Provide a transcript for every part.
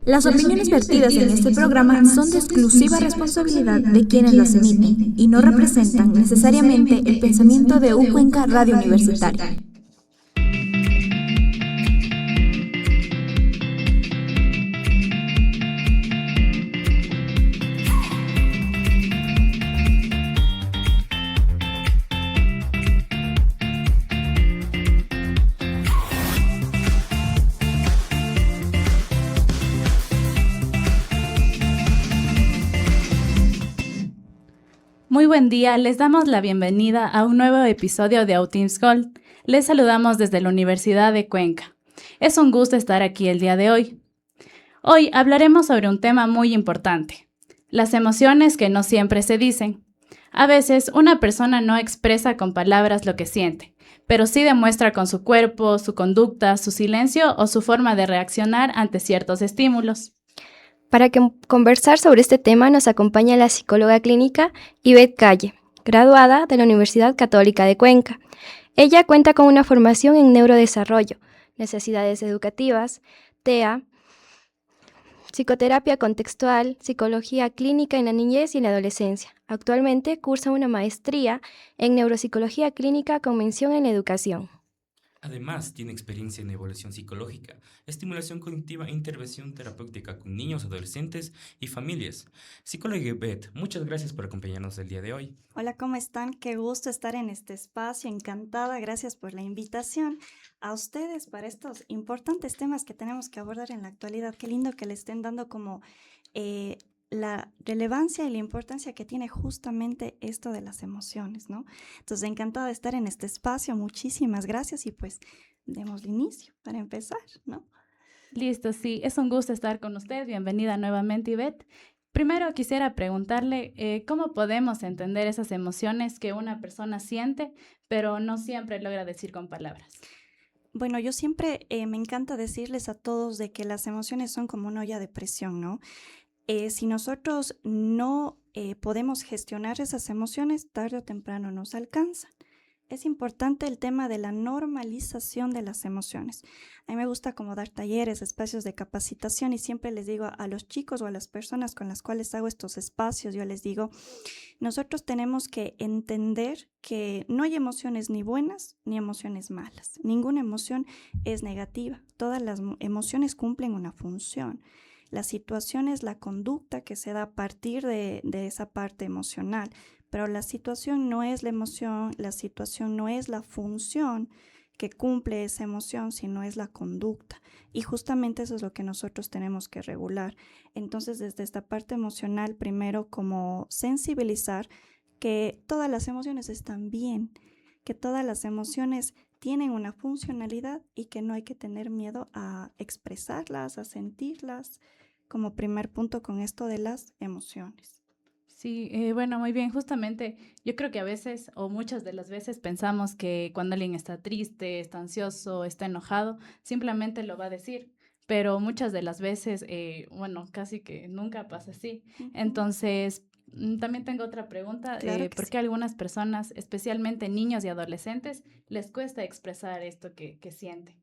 Las opiniones vertidas en este programa son de exclusiva responsabilidad de quienes las emiten y no representan necesariamente el pensamiento de Cuenca Radio Universitaria. Muy buen día, les damos la bienvenida a un nuevo episodio de Outings Gold. Les saludamos desde la Universidad de Cuenca. Es un gusto estar aquí el día de hoy. Hoy hablaremos sobre un tema muy importante, las emociones que no siempre se dicen. A veces una persona no expresa con palabras lo que siente, pero sí demuestra con su cuerpo, su conducta, su silencio o su forma de reaccionar ante ciertos estímulos. Para conversar sobre este tema nos acompaña la psicóloga clínica Ivette Calle, graduada de la Universidad Católica de Cuenca. Ella cuenta con una formación en neurodesarrollo, necesidades educativas, TEA, psicoterapia contextual, psicología clínica en la niñez y la adolescencia. Actualmente cursa una maestría en neuropsicología clínica con mención en la educación. Además, tiene experiencia en evaluación psicológica, estimulación cognitiva e intervención terapéutica con niños, adolescentes y familias. Psicóloga Beth, muchas gracias por acompañarnos el día de hoy. Hola, ¿cómo están? Qué gusto estar en este espacio, encantada, gracias por la invitación a ustedes para estos importantes temas que tenemos que abordar en la actualidad. Qué lindo que le estén dando como la relevancia y la importancia que tiene justamente esto de las emociones, ¿no? Entonces, encantada de estar en este espacio, muchísimas gracias y pues demos inicio para empezar, ¿no? Listo, sí, es un gusto estar con usted. Bienvenida nuevamente, Ivette. Primero quisiera preguntarle cómo podemos entender esas emociones que una persona siente, pero no siempre logra decir con palabras. Bueno, yo siempre me encanta decirles a todos de que las emociones son como una olla de presión, ¿no? Si nosotros no podemos gestionar esas emociones, tarde o temprano nos alcanzan. Es importante el tema de la normalización de las emociones. A mí me gusta como dar talleres, espacios de capacitación y siempre les digo a los chicos o a las personas con las cuales hago estos espacios, yo les digo, nosotros tenemos que entender que no hay emociones ni buenas ni emociones malas. Ninguna emoción es negativa. Todas las emociones cumplen una función. La situación es la conducta que se da a partir de esa parte emocional, pero la situación no es la emoción, la situación no es la función que cumple esa emoción, sino es la conducta. Y justamente eso es lo que nosotros tenemos que regular. Entonces, desde esta parte emocional, primero como sensibilizar que todas las emociones están bien, que todas las emociones tienen una funcionalidad y que no hay que tener miedo a expresarlas, a sentirlas, como primer punto con esto de las emociones. Sí, bueno, muy bien. Justamente yo creo que a veces o muchas de las veces pensamos que cuando alguien está triste, está ansioso, está enojado, simplemente lo va a decir. Pero muchas de las veces, bueno, casi que nunca pasa así. Entonces, también tengo otra pregunta. Claro que ¿Por sí. qué a algunas personas, especialmente niños y adolescentes, les cuesta expresar esto que sienten?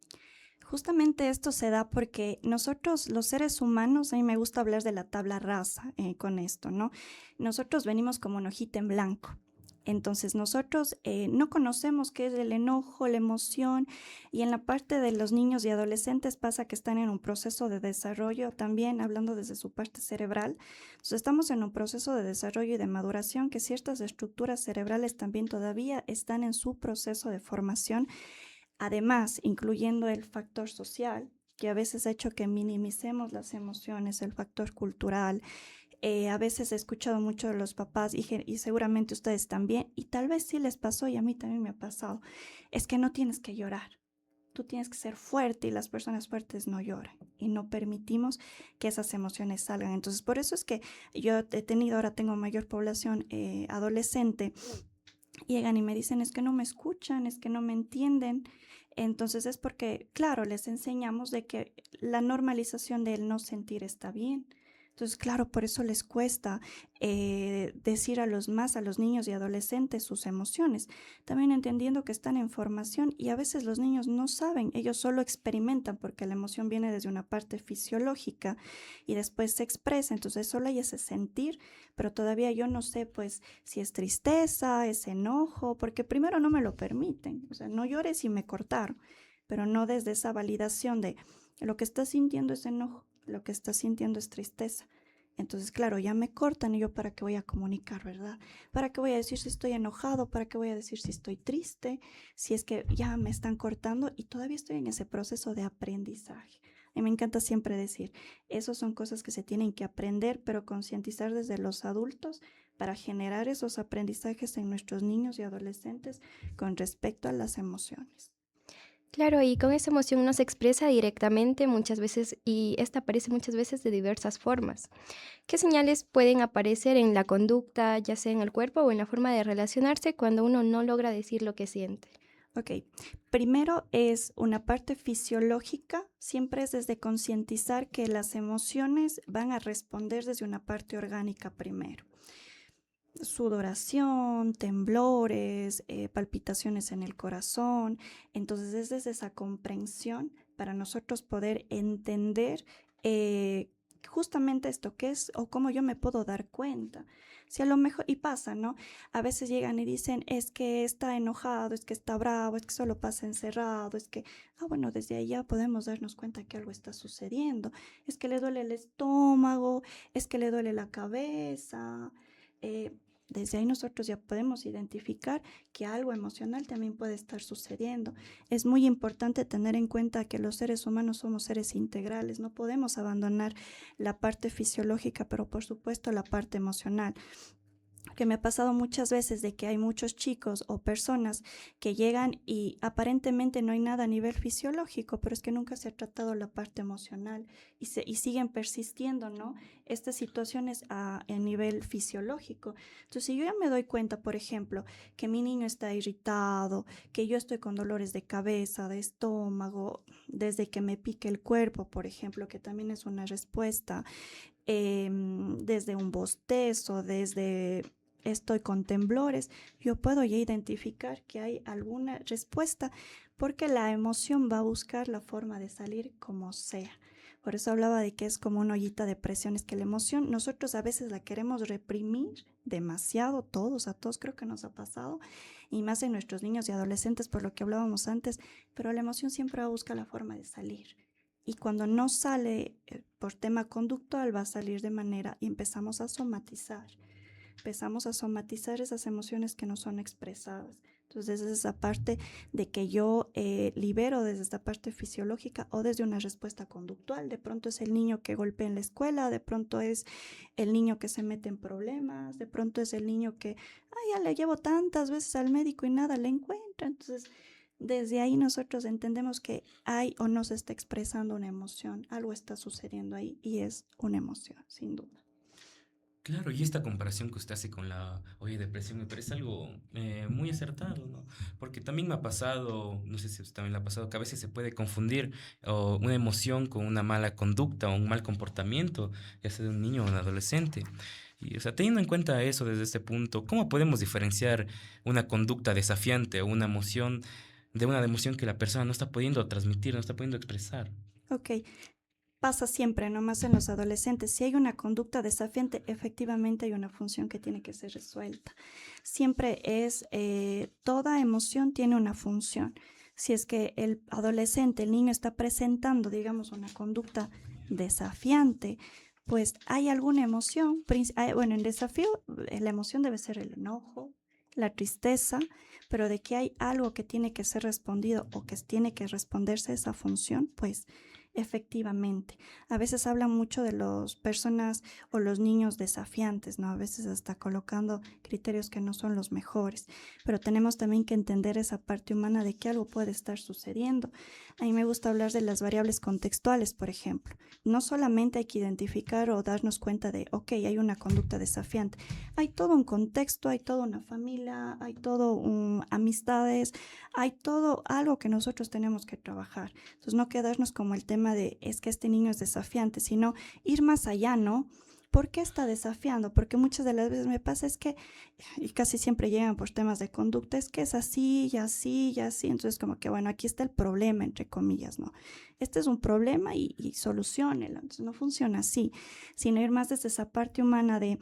Justamente esto se da porque nosotros, los seres humanos, a mí me gusta hablar de la tabla rasa con esto, ¿no? Nosotros venimos como una hojita en blanco. Entonces nosotros no conocemos qué es el enojo, la emoción, y en la parte de los niños y adolescentes pasa que están en un proceso de desarrollo también, hablando desde su parte cerebral. Entonces estamos en un proceso de desarrollo y de maduración que ciertas estructuras cerebrales también todavía están en su proceso de formación. Además, incluyendo el factor social, que a veces ha hecho que minimicemos las emociones, el factor cultural. A veces he escuchado mucho de los papás y seguramente ustedes también, y tal vez sí les pasó y a mí también me ha pasado, es que no tienes que llorar. Tú tienes que ser fuerte y las personas fuertes no lloran y no permitimos que esas emociones salgan. Entonces, por eso es que yo ahora tengo mayor población adolescente. Llegan y me dicen, es que no me escuchan, es que no me entienden. Entonces es porque, claro, les enseñamos de que la normalización del no sentir está bien. Entonces, claro, por eso les cuesta decir a los niños y adolescentes sus emociones. También entendiendo que están en formación y a veces los niños no saben, ellos solo experimentan porque la emoción viene desde una parte fisiológica y después se expresa. Entonces, solo hay ese sentir, pero todavía yo no sé, pues, si es tristeza, es enojo, porque primero no me lo permiten. O sea, no llores y me cortaron, pero no desde esa validación de lo que estás sintiendo es enojo, lo que estás sintiendo es tristeza. Entonces, claro, ya me cortan y yo para qué voy a comunicar, ¿verdad? ¿Para qué voy a decir si estoy enojado? ¿Para qué voy a decir si estoy triste? Si es que ya me están cortando y todavía estoy en ese proceso de aprendizaje. Y me encanta siempre decir, esas son cosas que se tienen que aprender, pero concientizar desde los adultos para generar esos aprendizajes en nuestros niños y adolescentes con respecto a las emociones. Claro, y con esa emoción no se expresa directamente muchas veces y esta aparece muchas veces de diversas formas. ¿Qué señales pueden aparecer en la conducta, ya sea en el cuerpo o en la forma de relacionarse cuando uno no logra decir lo que siente? Ok, primero es una parte fisiológica, siempre es desde concientizar que las emociones van a responder desde una parte orgánica primero. Sudoración, temblores, palpitaciones en el corazón. Entonces es desde esa comprensión para nosotros poder entender justamente esto que es o cómo yo me puedo dar cuenta. Si a lo mejor, y pasa, ¿no? A veces llegan y dicen, es que está enojado, es que está bravo, es que solo pasa encerrado, es que, bueno, desde ahí ya podemos darnos cuenta que algo está sucediendo. Es que le duele el estómago, es que le duele la cabeza. Desde ahí nosotros ya podemos identificar que algo emocional también puede estar sucediendo. Es muy importante tener en cuenta que los seres humanos somos seres integrales, no podemos abandonar la parte fisiológica, pero por supuesto la parte emocional. Que me ha pasado muchas veces de que hay muchos chicos o personas que llegan y aparentemente no hay nada a nivel fisiológico, pero es que nunca se ha tratado la parte emocional y siguen persistiendo, ¿no? Estas situaciones a nivel fisiológico. Entonces, si yo ya me doy cuenta, por ejemplo, que mi niño está irritado, que yo estoy con dolores de cabeza, de estómago, desde que me pique el cuerpo, por ejemplo, que también es una respuesta, desde un bostezo, desde estoy con temblores, yo puedo ya identificar que hay alguna respuesta porque la emoción va a buscar la forma de salir como sea. Por eso hablaba de que es como una ollita de presión, es que la emoción nosotros a veces la queremos reprimir demasiado, a todos creo que nos ha pasado, y más en nuestros niños y adolescentes por lo que hablábamos antes, pero la emoción siempre va a buscar la forma de salir. Y cuando no sale por tema conductual, va a salir de manera y empezamos a somatizar esas emociones que no son expresadas. Entonces, desde esa parte de que yo libero desde esta parte fisiológica o desde una respuesta conductual. De pronto es el niño que golpea en la escuela, de pronto es el niño que se mete en problemas, de pronto es el niño que, ya le llevo tantas veces al médico y nada le encuentra. Entonces, desde ahí nosotros entendemos que hay o no se está expresando una emoción, algo está sucediendo ahí y es una emoción, sin duda. Claro, y esta comparación que usted hace con la olla de presión me parece algo muy acertado, ¿no? Porque también me ha pasado, no sé si a usted también le ha pasado, que a veces se puede confundir una emoción con una mala conducta o un mal comportamiento, ya sea de un niño o un adolescente. Y, o sea, teniendo en cuenta eso desde este punto, ¿cómo podemos diferenciar una conducta desafiante o una emoción de una emoción que la persona no está pudiendo transmitir, no está pudiendo expresar? Ok. Pasa siempre, no más en los adolescentes. Si hay una conducta desafiante, efectivamente hay una función que tiene que ser resuelta. Siempre es, toda emoción tiene una función. Si es que el adolescente, el niño está presentando, digamos, una conducta desafiante, pues hay alguna emoción. Bueno, en desafío, la emoción debe ser el enojo, la tristeza, pero de que hay algo que tiene que ser respondido o que tiene que responderse a esa función, pues efectivamente. A veces hablan mucho de las personas o los niños desafiantes, ¿no? A veces hasta colocando criterios que no son los mejores, pero tenemos también que entender esa parte humana de que algo puede estar sucediendo. A mí me gusta hablar de las variables contextuales, por ejemplo. No solamente hay que identificar o darnos cuenta de, ok, hay una conducta desafiante. Hay todo un contexto, hay toda una familia, hay todo amistades, hay todo algo que nosotros tenemos que trabajar. Entonces no quedarnos como el tema tema de es que este niño es desafiante, sino ir más allá, ¿no? ¿Por qué está desafiando? Porque muchas de las veces me pasa es que, y casi siempre llegan por temas de conducta, es que es así, y así, y así. Entonces, como que, bueno, aquí está el problema, entre comillas, ¿no? Este es un problema y soluciónelo. Entonces, no funciona así, sino ir más desde esa parte humana de,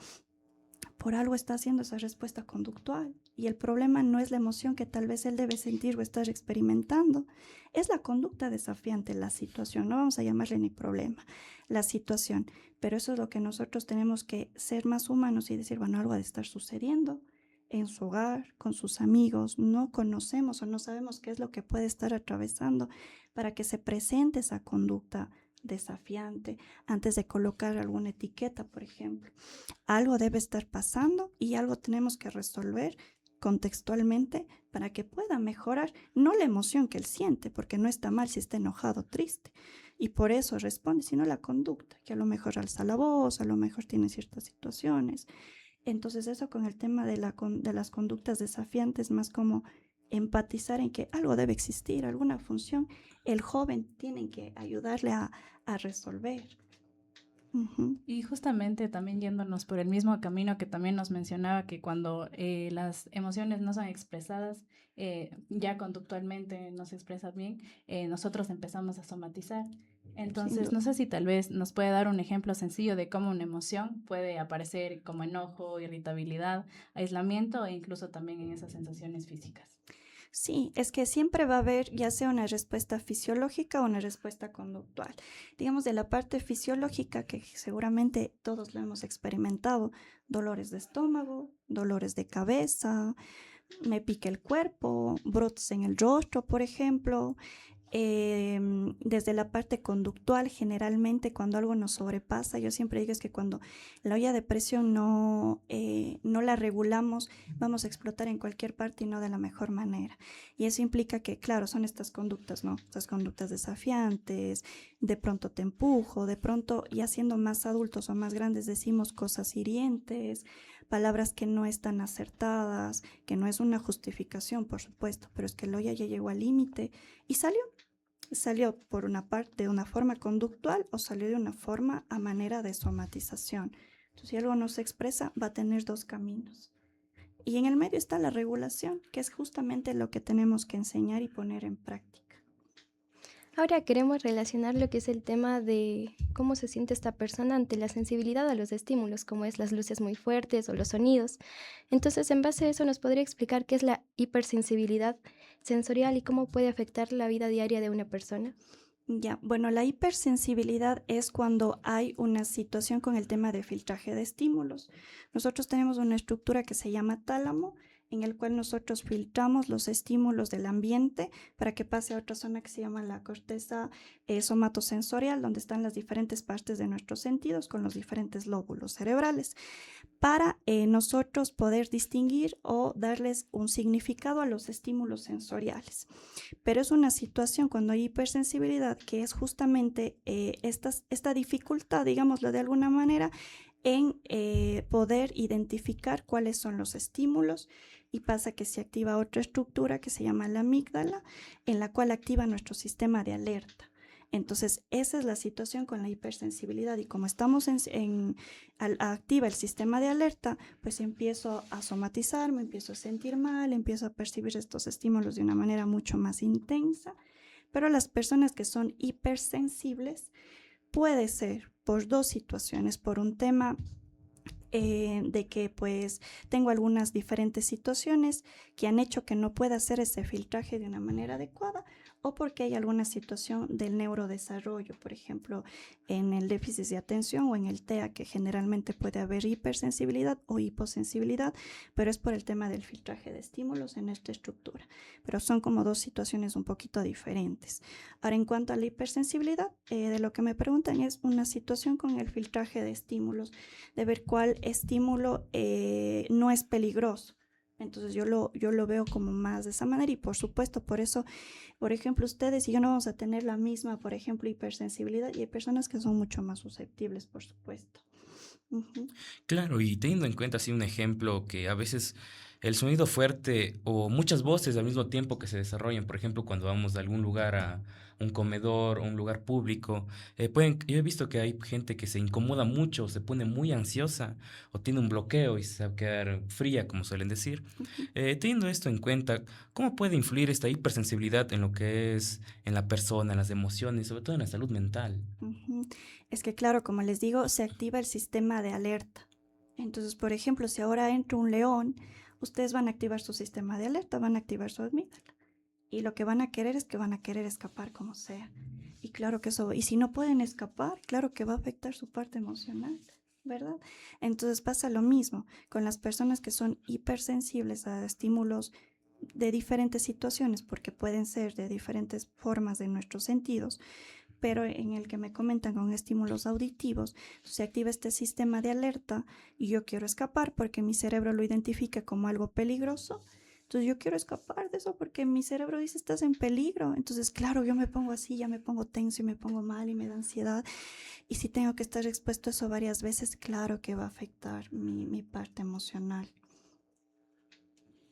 por algo está haciendo esa respuesta conductual. Y el problema no es la emoción que tal vez él debe sentir o estar experimentando, es la conducta desafiante, la situación. No vamos a llamarle ni problema, la situación. Pero eso es lo que nosotros tenemos que ser más humanos y decir, bueno, algo ha de estar sucediendo en su hogar, con sus amigos. No conocemos o no sabemos qué es lo que puede estar atravesando para que se presente esa conducta desafiante antes de colocar alguna etiqueta, por ejemplo. Algo debe estar pasando y algo tenemos que resolver contextualmente para que pueda mejorar, no la emoción que él siente, porque no está mal si está enojado o triste, y por eso responde, sino la conducta, que a lo mejor alza la voz, a lo mejor tiene ciertas situaciones. Entonces eso con el tema de las conductas desafiantes, más como empatizar en que algo debe existir, alguna función, el joven tiene que ayudarle a resolver. Uh-huh. Y justamente también yéndonos por el mismo camino que también nos mencionaba que cuando las emociones no son expresadas, ya conductualmente no se expresan bien, nosotros empezamos a somatizar. Entonces, no sé si tal vez nos puede dar un ejemplo sencillo de cómo una emoción puede aparecer como enojo, irritabilidad, aislamiento e incluso también en esas sensaciones físicas. Sí, es que siempre va a haber ya sea una respuesta fisiológica o una respuesta conductual. Digamos, de la parte fisiológica, que seguramente todos lo hemos experimentado, dolores de estómago, dolores de cabeza, me pica el cuerpo, brotes en el rostro, por ejemplo. Desde la parte conductual, generalmente cuando algo nos sobrepasa, yo siempre digo es que cuando la olla de presión no la regulamos, vamos a explotar en cualquier parte y no de la mejor manera. Y eso implica que, claro, son estas conductas, ¿no? Estas conductas desafiantes, de pronto te empujo, de pronto ya siendo más adultos o más grandes decimos cosas hirientes, palabras que no están acertadas, que no es una justificación, por supuesto, pero es que la olla ya llegó al límite y salió por una parte de una forma conductual o salió de una forma a manera de somatización. Entonces, si algo no se expresa, va a tener dos caminos. Y en el medio está la regulación, que es justamente lo que tenemos que enseñar y poner en práctica. Ahora queremos relacionar lo que es el tema de cómo se siente esta persona ante la sensibilidad a los estímulos, como es las luces muy fuertes o los sonidos. Entonces, en base a eso, ¿nos podría explicar qué es la hipersensibilidad sensorial y cómo puede afectar la vida diaria de una persona? Ya, bueno, la hipersensibilidad es cuando hay una situación con el tema de filtraje de estímulos. Nosotros tenemos una estructura que se llama tálamo, en el cual nosotros filtramos los estímulos del ambiente para que pase a otra zona que se llama la corteza somatosensorial, donde están las diferentes partes de nuestros sentidos con los diferentes lóbulos cerebrales, para nosotros poder distinguir o darles un significado a los estímulos sensoriales. Pero es una situación cuando hay hipersensibilidad que es justamente esta dificultad, digámoslo de alguna manera, en poder identificar cuáles son los estímulos, y pasa que se activa otra estructura que se llama la amígdala, en la cual activa nuestro sistema de alerta. Entonces, esa es la situación con la hipersensibilidad, y como estamos activa el sistema de alerta, pues empiezo a somatizar, me empiezo a sentir mal, empiezo a percibir estos estímulos de una manera mucho más intensa. Pero las personas que son hipersensibles puede ser por dos situaciones, por un tema de que pues tengo algunas diferentes situaciones que han hecho que no pueda hacer ese filtraje de una manera adecuada, o porque hay alguna situación del neurodesarrollo, por ejemplo, en el déficit de atención o en el TEA, que generalmente puede haber hipersensibilidad o hiposensibilidad, pero es por el tema del filtraje de estímulos en esta estructura. Pero son como dos situaciones un poquito diferentes. Ahora, en cuanto a la hipersensibilidad, de lo que me preguntan es una situación con el filtraje de estímulos, de ver cuál estímulo no es peligroso. Entonces yo lo veo como más de esa manera, y por supuesto, por eso, por ejemplo, ustedes y yo no vamos a tener la misma, por ejemplo, hipersensibilidad, y hay personas que son mucho más susceptibles, por supuesto. Uh-huh. Claro, y teniendo en cuenta así un ejemplo que a veces el sonido fuerte o muchas voces al mismo tiempo que se desarrollan, por ejemplo, cuando vamos de algún lugar a un comedor o un lugar público, yo he visto que hay gente que se incomoda mucho, se pone muy ansiosa o tiene un bloqueo y se va a quedar fría, como suelen decir. Ujú. Teniendo esto en cuenta, ¿cómo puede influir esta hipersensibilidad en lo que es en la persona, en las emociones, sobre todo en la salud mental? Ujú. Es que claro, como les digo, se activa el sistema de alerta. Entonces, por ejemplo, si ahora entra un león, ustedes van a activar su sistema de alerta, van a activar su amígdala. Y lo que van a querer es que van a querer escapar como sea. Y claro que eso, y si no pueden escapar, claro que va a afectar su parte emocional, ¿verdad? Entonces pasa lo mismo con las personas que son hipersensibles a estímulos de diferentes situaciones, porque pueden ser de diferentes formas de nuestros sentidos, pero en el que me comentan con estímulos auditivos, se activa este sistema de alerta y yo quiero escapar porque mi cerebro lo identifica como algo peligroso. Entonces yo quiero escapar de eso porque mi cerebro dice estás en peligro. Entonces, claro, yo me pongo así, ya me pongo tenso y me pongo mal y me da ansiedad. Y si tengo que estar expuesto a eso varias veces, claro que va a afectar mi parte emocional.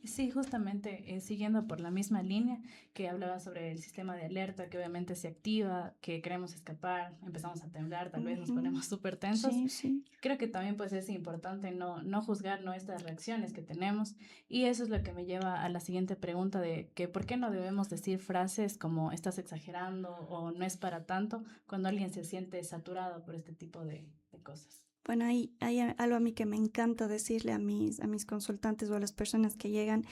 Sí, justamente siguiendo por la misma línea que hablaba sobre el sistema de alerta, que obviamente se activa, que queremos escapar, empezamos a temblar, tal vez nos Ujú. ponemos súper tensos. Sí, sí. Creo que también pues es importante no juzgar nuestras reacciones que tenemos, y eso es lo que me lleva a la siguiente pregunta de que por qué no debemos decir frases como estás exagerando o no es para tanto cuando alguien se siente saturado por este tipo de cosas. Bueno, hay algo a mí que me encanta decirle a mis consultantes o a las personas que llegan,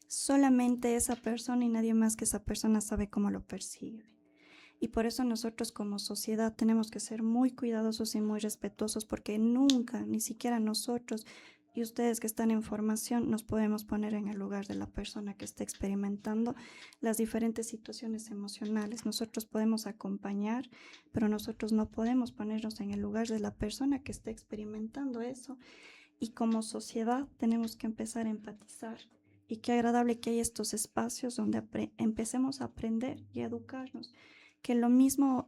solamente esa persona y nadie más que esa persona sabe cómo lo percibe. Y por eso nosotros como sociedad tenemos que ser muy cuidadosos y muy respetuosos porque nunca, ni siquiera nosotros y ustedes que están en formación, nos podemos poner en el lugar de la persona que está experimentando las diferentes situaciones emocionales. Nosotros podemos acompañar, pero nosotros no podemos ponernos en el lugar de la persona que está experimentando eso. Y como sociedad tenemos que empezar a empatizar. Y qué agradable que hay estos espacios donde empecemos a aprender y a educarnos. Que lo mismo,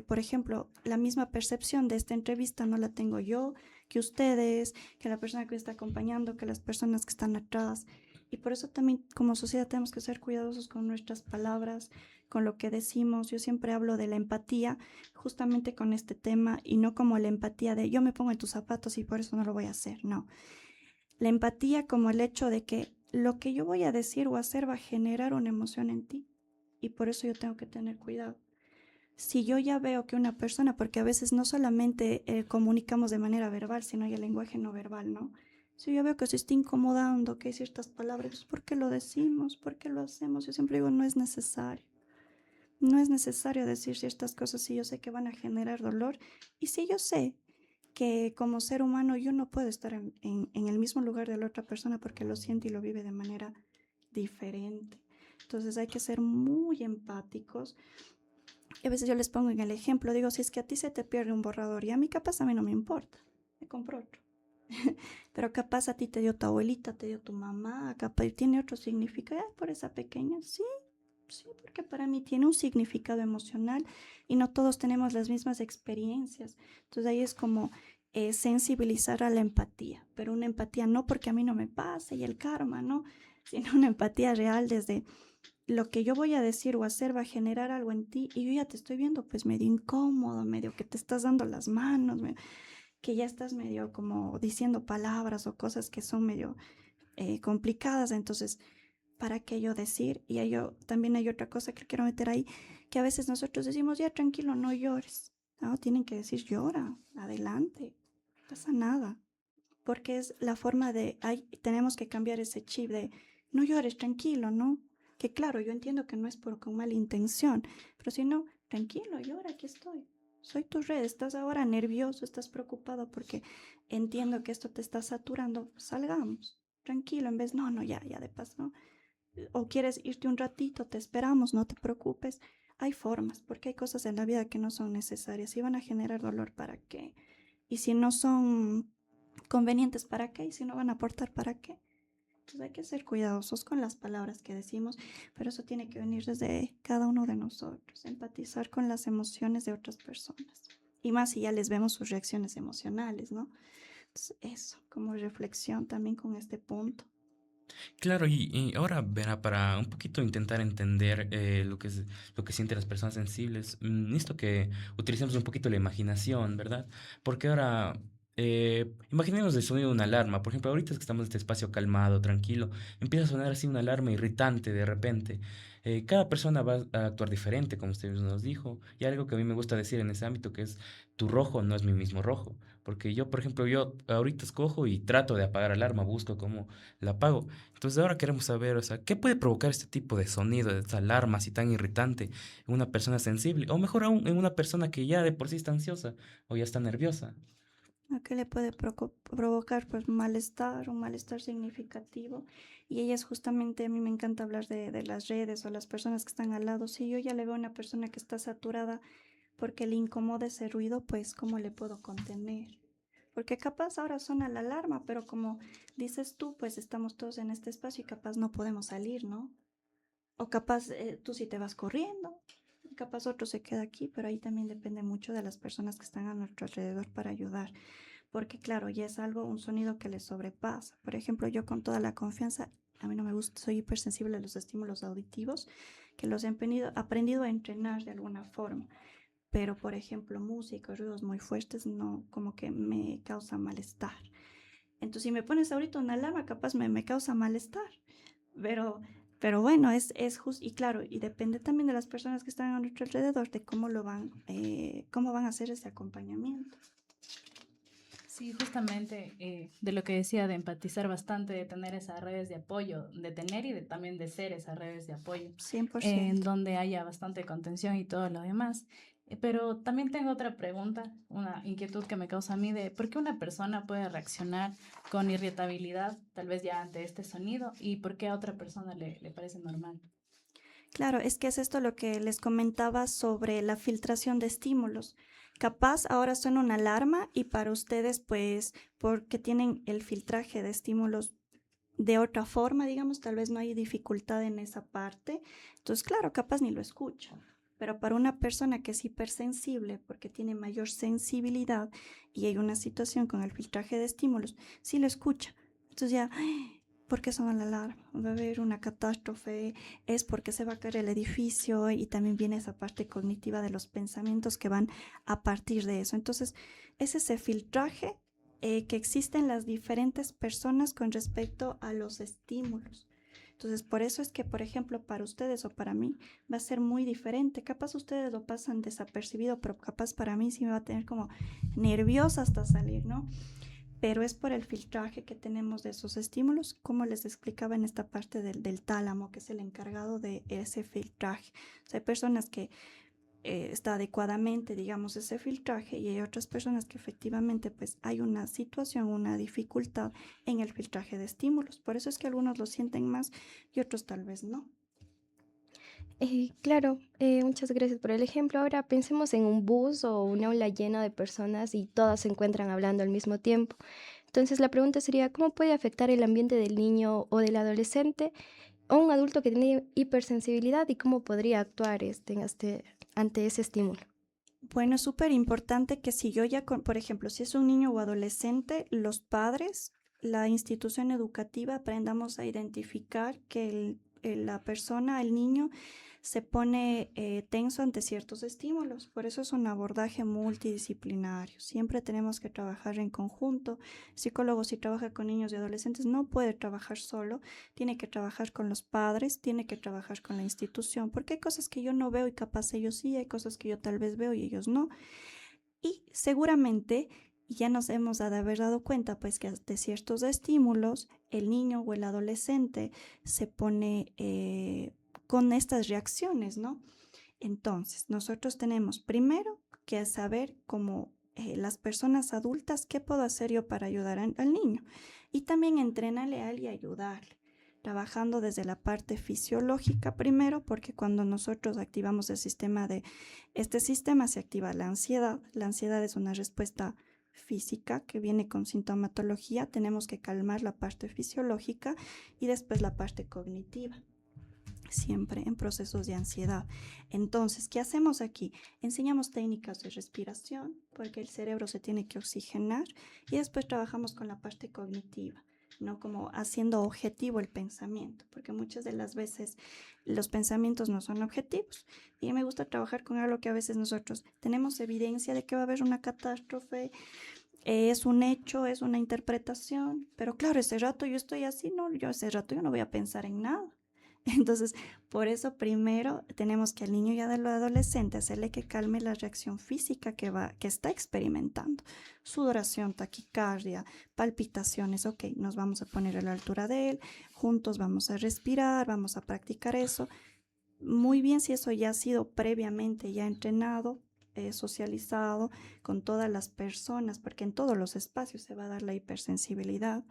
por ejemplo, la misma percepción de esta entrevista no la tengo yo, que ustedes, que la persona que me está acompañando, que las personas que están atrás. Y por eso también como sociedad tenemos que ser cuidadosos con nuestras palabras, con lo que decimos. Yo siempre hablo de la empatía justamente con este tema y no como la empatía de yo me pongo en tus zapatos y por eso no lo voy a hacer. No, la empatía como el hecho de que lo que yo voy a decir o hacer va a generar una emoción en ti y por eso yo tengo que tener cuidado. Si yo ya veo que una persona, porque a veces no solamente comunicamos de manera verbal, sino hay el lenguaje no verbal, ¿no? Si yo veo que se está incomodando, que hay ciertas palabras, ¿por qué lo decimos? ¿Por qué lo hacemos? Yo siempre digo, no es necesario. No es necesario decir ciertas cosas si yo sé que van a generar dolor y si yo sé que como ser humano yo no puedo estar en el mismo lugar de la otra persona porque lo siente y lo vive de manera diferente. Entonces hay que ser muy empáticos. Y a veces yo les pongo en el ejemplo, digo, si es que a ti se te pierde un borrador y a mí capaz a mí no me importa, me compro otro. Pero capaz a ti te dio tu abuelita, te dio tu mamá, capaz tiene otro significado. Ay, por esa pequeña, sí, sí, porque para mí tiene un significado emocional y no todos tenemos las mismas experiencias. Entonces ahí es como sensibilizar a la empatía, pero una empatía no porque a mí no me pase y el karma, ¿no? Sino una empatía real desde lo que yo voy a decir o hacer va a generar algo en ti y yo ya te estoy viendo pues medio incómodo, medio que te estás dando las manos, que ya estás medio como diciendo palabras o cosas que son medio complicadas. Entonces, ¿para qué yo decir? Y también hay otra cosa que quiero meter ahí, que a veces nosotros decimos, ya tranquilo, no llores. No, tienen que decir, llora, adelante, no pasa nada. Porque es la forma de, tenemos que cambiar ese chip de, no llores, tranquilo, ¿no? Que claro, yo entiendo que no es con mala intención, pero si no, tranquilo, llora, aquí estoy. Soy tu red, estás ahora nervioso, estás preocupado porque entiendo que esto te está saturando, salgamos, tranquilo, en vez, no, ya de paz, ¿no? O quieres irte un ratito, te esperamos, no te preocupes. Hay formas, porque hay cosas en la vida que no son necesarias y van a generar dolor, ¿para qué? Y si no son convenientes, ¿para qué? Y si no van a aportar, ¿para qué? Entonces hay que ser cuidadosos con las palabras que decimos, pero eso tiene que venir desde cada uno de nosotros, empatizar con las emociones de otras personas. Y más si ya les vemos sus reacciones emocionales, ¿no? Entonces eso, como reflexión también con este punto. Claro, y ahora verá, para un poquito intentar entender lo que sienten las personas sensibles, necesito que utilicemos un poquito la imaginación, ¿verdad? Porque ahora, imaginemos el sonido de una alarma. Por ejemplo, ahorita que estamos en este espacio calmado, tranquilo, empieza a sonar así una alarma irritante de repente. Cada persona va a actuar diferente, como usted mismo nos dijo. Y algo que a mí me gusta decir en ese ámbito, que es, tu rojo no es mi mismo rojo. Porque yo, por ejemplo, yo ahorita escojo y trato de apagar alarma, busco cómo la apago. Entonces ahora queremos saber, o sea, ¿qué puede provocar este tipo de sonido, de esta alarma así tan irritante en una persona sensible? O mejor aún, en una persona que ya de por sí está ansiosa o ya está nerviosa. ¿A qué le puede provocar? Pues malestar, un malestar significativo. Y ella es justamente, a mí me encanta hablar de las redes o las personas que están al lado. Si yo ya le veo a una persona que está saturada porque le incomoda ese ruido, pues ¿cómo le puedo contener? Porque capaz ahora suena la alarma, pero como dices tú, pues estamos todos en este espacio y capaz no podemos salir, ¿no? O capaz tú sí te vas corriendo, capaz otro se queda aquí, pero ahí también depende mucho de las personas que están a nuestro alrededor para ayudar. Porque claro, ya es algo, un sonido que les sobrepasa. Por ejemplo, yo con toda la confianza, a mí no me gusta, soy hipersensible a los estímulos auditivos, que los he aprendido a entrenar de alguna forma. Pero, por ejemplo, música, ruidos muy fuertes, no, como que me causa malestar. Entonces, si me pones ahorita una alarma, capaz me causa malestar. Pero, pero bueno, es justo, y claro, y depende también de las personas que están a nuestro alrededor, de cómo van a hacer ese acompañamiento. Sí, justamente de lo que decía, de empatizar bastante, de tener esas redes de apoyo, de tener y de, también de ser esas redes de apoyo, 100%. en donde haya bastante contención y todo lo demás. Pero también tengo otra pregunta, una inquietud que me causa a mí de por qué una persona puede reaccionar con irritabilidad, tal vez ya ante este sonido, y por qué a otra persona le parece normal. Claro, es que es esto lo que les comentaba sobre la filtración de estímulos. Capaz ahora suena una alarma y para ustedes, pues, porque tienen el filtraje de estímulos de otra forma, digamos, tal vez no hay dificultad en esa parte. Entonces, claro, capaz ni lo escuchan. Pero para una persona que es hipersensible, porque tiene mayor sensibilidad y hay una situación con el filtraje de estímulos, sí lo escucha. Entonces ya, ¿por qué suena la alarma? Va a haber una catástrofe, es porque se va a caer el edificio y también viene esa parte cognitiva de los pensamientos que van a partir de eso. Entonces, es ese filtraje que existen las diferentes personas con respecto a los estímulos. Entonces, por eso es que, por ejemplo, para ustedes o para mí va a ser muy diferente. Capaz ustedes lo pasan desapercibido, pero capaz para mí sí me va a tener como nerviosa hasta salir, ¿no? Pero es por el filtraje que tenemos de esos estímulos, como les explicaba en esta parte del tálamo, que es el encargado de ese filtraje. O sea, hay personas que está adecuadamente, digamos, ese filtraje y hay otras personas que efectivamente pues hay una situación, una dificultad en el filtraje de estímulos. Por eso es que algunos lo sienten más y otros tal vez no. Claro, muchas gracias por el ejemplo. Ahora pensemos en un bus o una aula llena de personas y todas se encuentran hablando al mismo tiempo. Entonces la pregunta sería, ¿cómo puede afectar el ambiente del niño o del adolescente o un adulto que tiene hipersensibilidad y cómo podría actuar ante ese estímulo? Bueno, es súper importante que si yo ya, por ejemplo, si es un niño o adolescente, los padres, la institución educativa, aprendamos a identificar que la persona, el niño, se pone tenso ante ciertos estímulos. Por eso es un abordaje multidisciplinario. Siempre tenemos que trabajar en conjunto. El psicólogo, si trabaja con niños y adolescentes, no puede trabajar solo. Tiene que trabajar con los padres, tiene que trabajar con la institución, porque hay cosas que yo no veo y capaz ellos sí, hay cosas que yo tal vez veo y ellos no. Y seguramente ya nos hemos de haber dado cuenta pues que de ciertos estímulos el niño o el adolescente se pone con estas reacciones, ¿no? Entonces, nosotros tenemos primero que saber cómo las personas adultas, ¿qué puedo hacer yo para ayudar al niño? Y también entrénale a él y ayudarle, trabajando desde la parte fisiológica primero, porque cuando nosotros activamos este sistema se activa la ansiedad. La ansiedad es una respuesta física que viene con sintomatología. Tenemos que calmar la parte fisiológica y después la parte cognitiva, siempre en procesos de ansiedad. Entonces, ¿qué hacemos aquí? Enseñamos técnicas de respiración porque el cerebro se tiene que oxigenar y después trabajamos con la parte cognitiva. ¿no? Como haciendo objetivo el pensamiento, porque muchas de las veces los pensamientos no son objetivos. Y me gusta trabajar con algo que a veces nosotros tenemos evidencia de que va a haber una catástrofe, es un hecho, es una interpretación, pero claro, ese rato yo estoy así, no, yo ese rato yo no voy a pensar en nada. Entonces, por eso primero tenemos que al niño y al adolescente hacerle que calme la reacción física que está experimentando. Sudoración, taquicardia, palpitaciones, ok, nos vamos a poner a la altura de él, juntos vamos a respirar, vamos a practicar eso. Muy bien si eso ya ha sido previamente ya entrenado, socializado con todas las personas, porque en todos los espacios se va a dar la hipersensibilidad.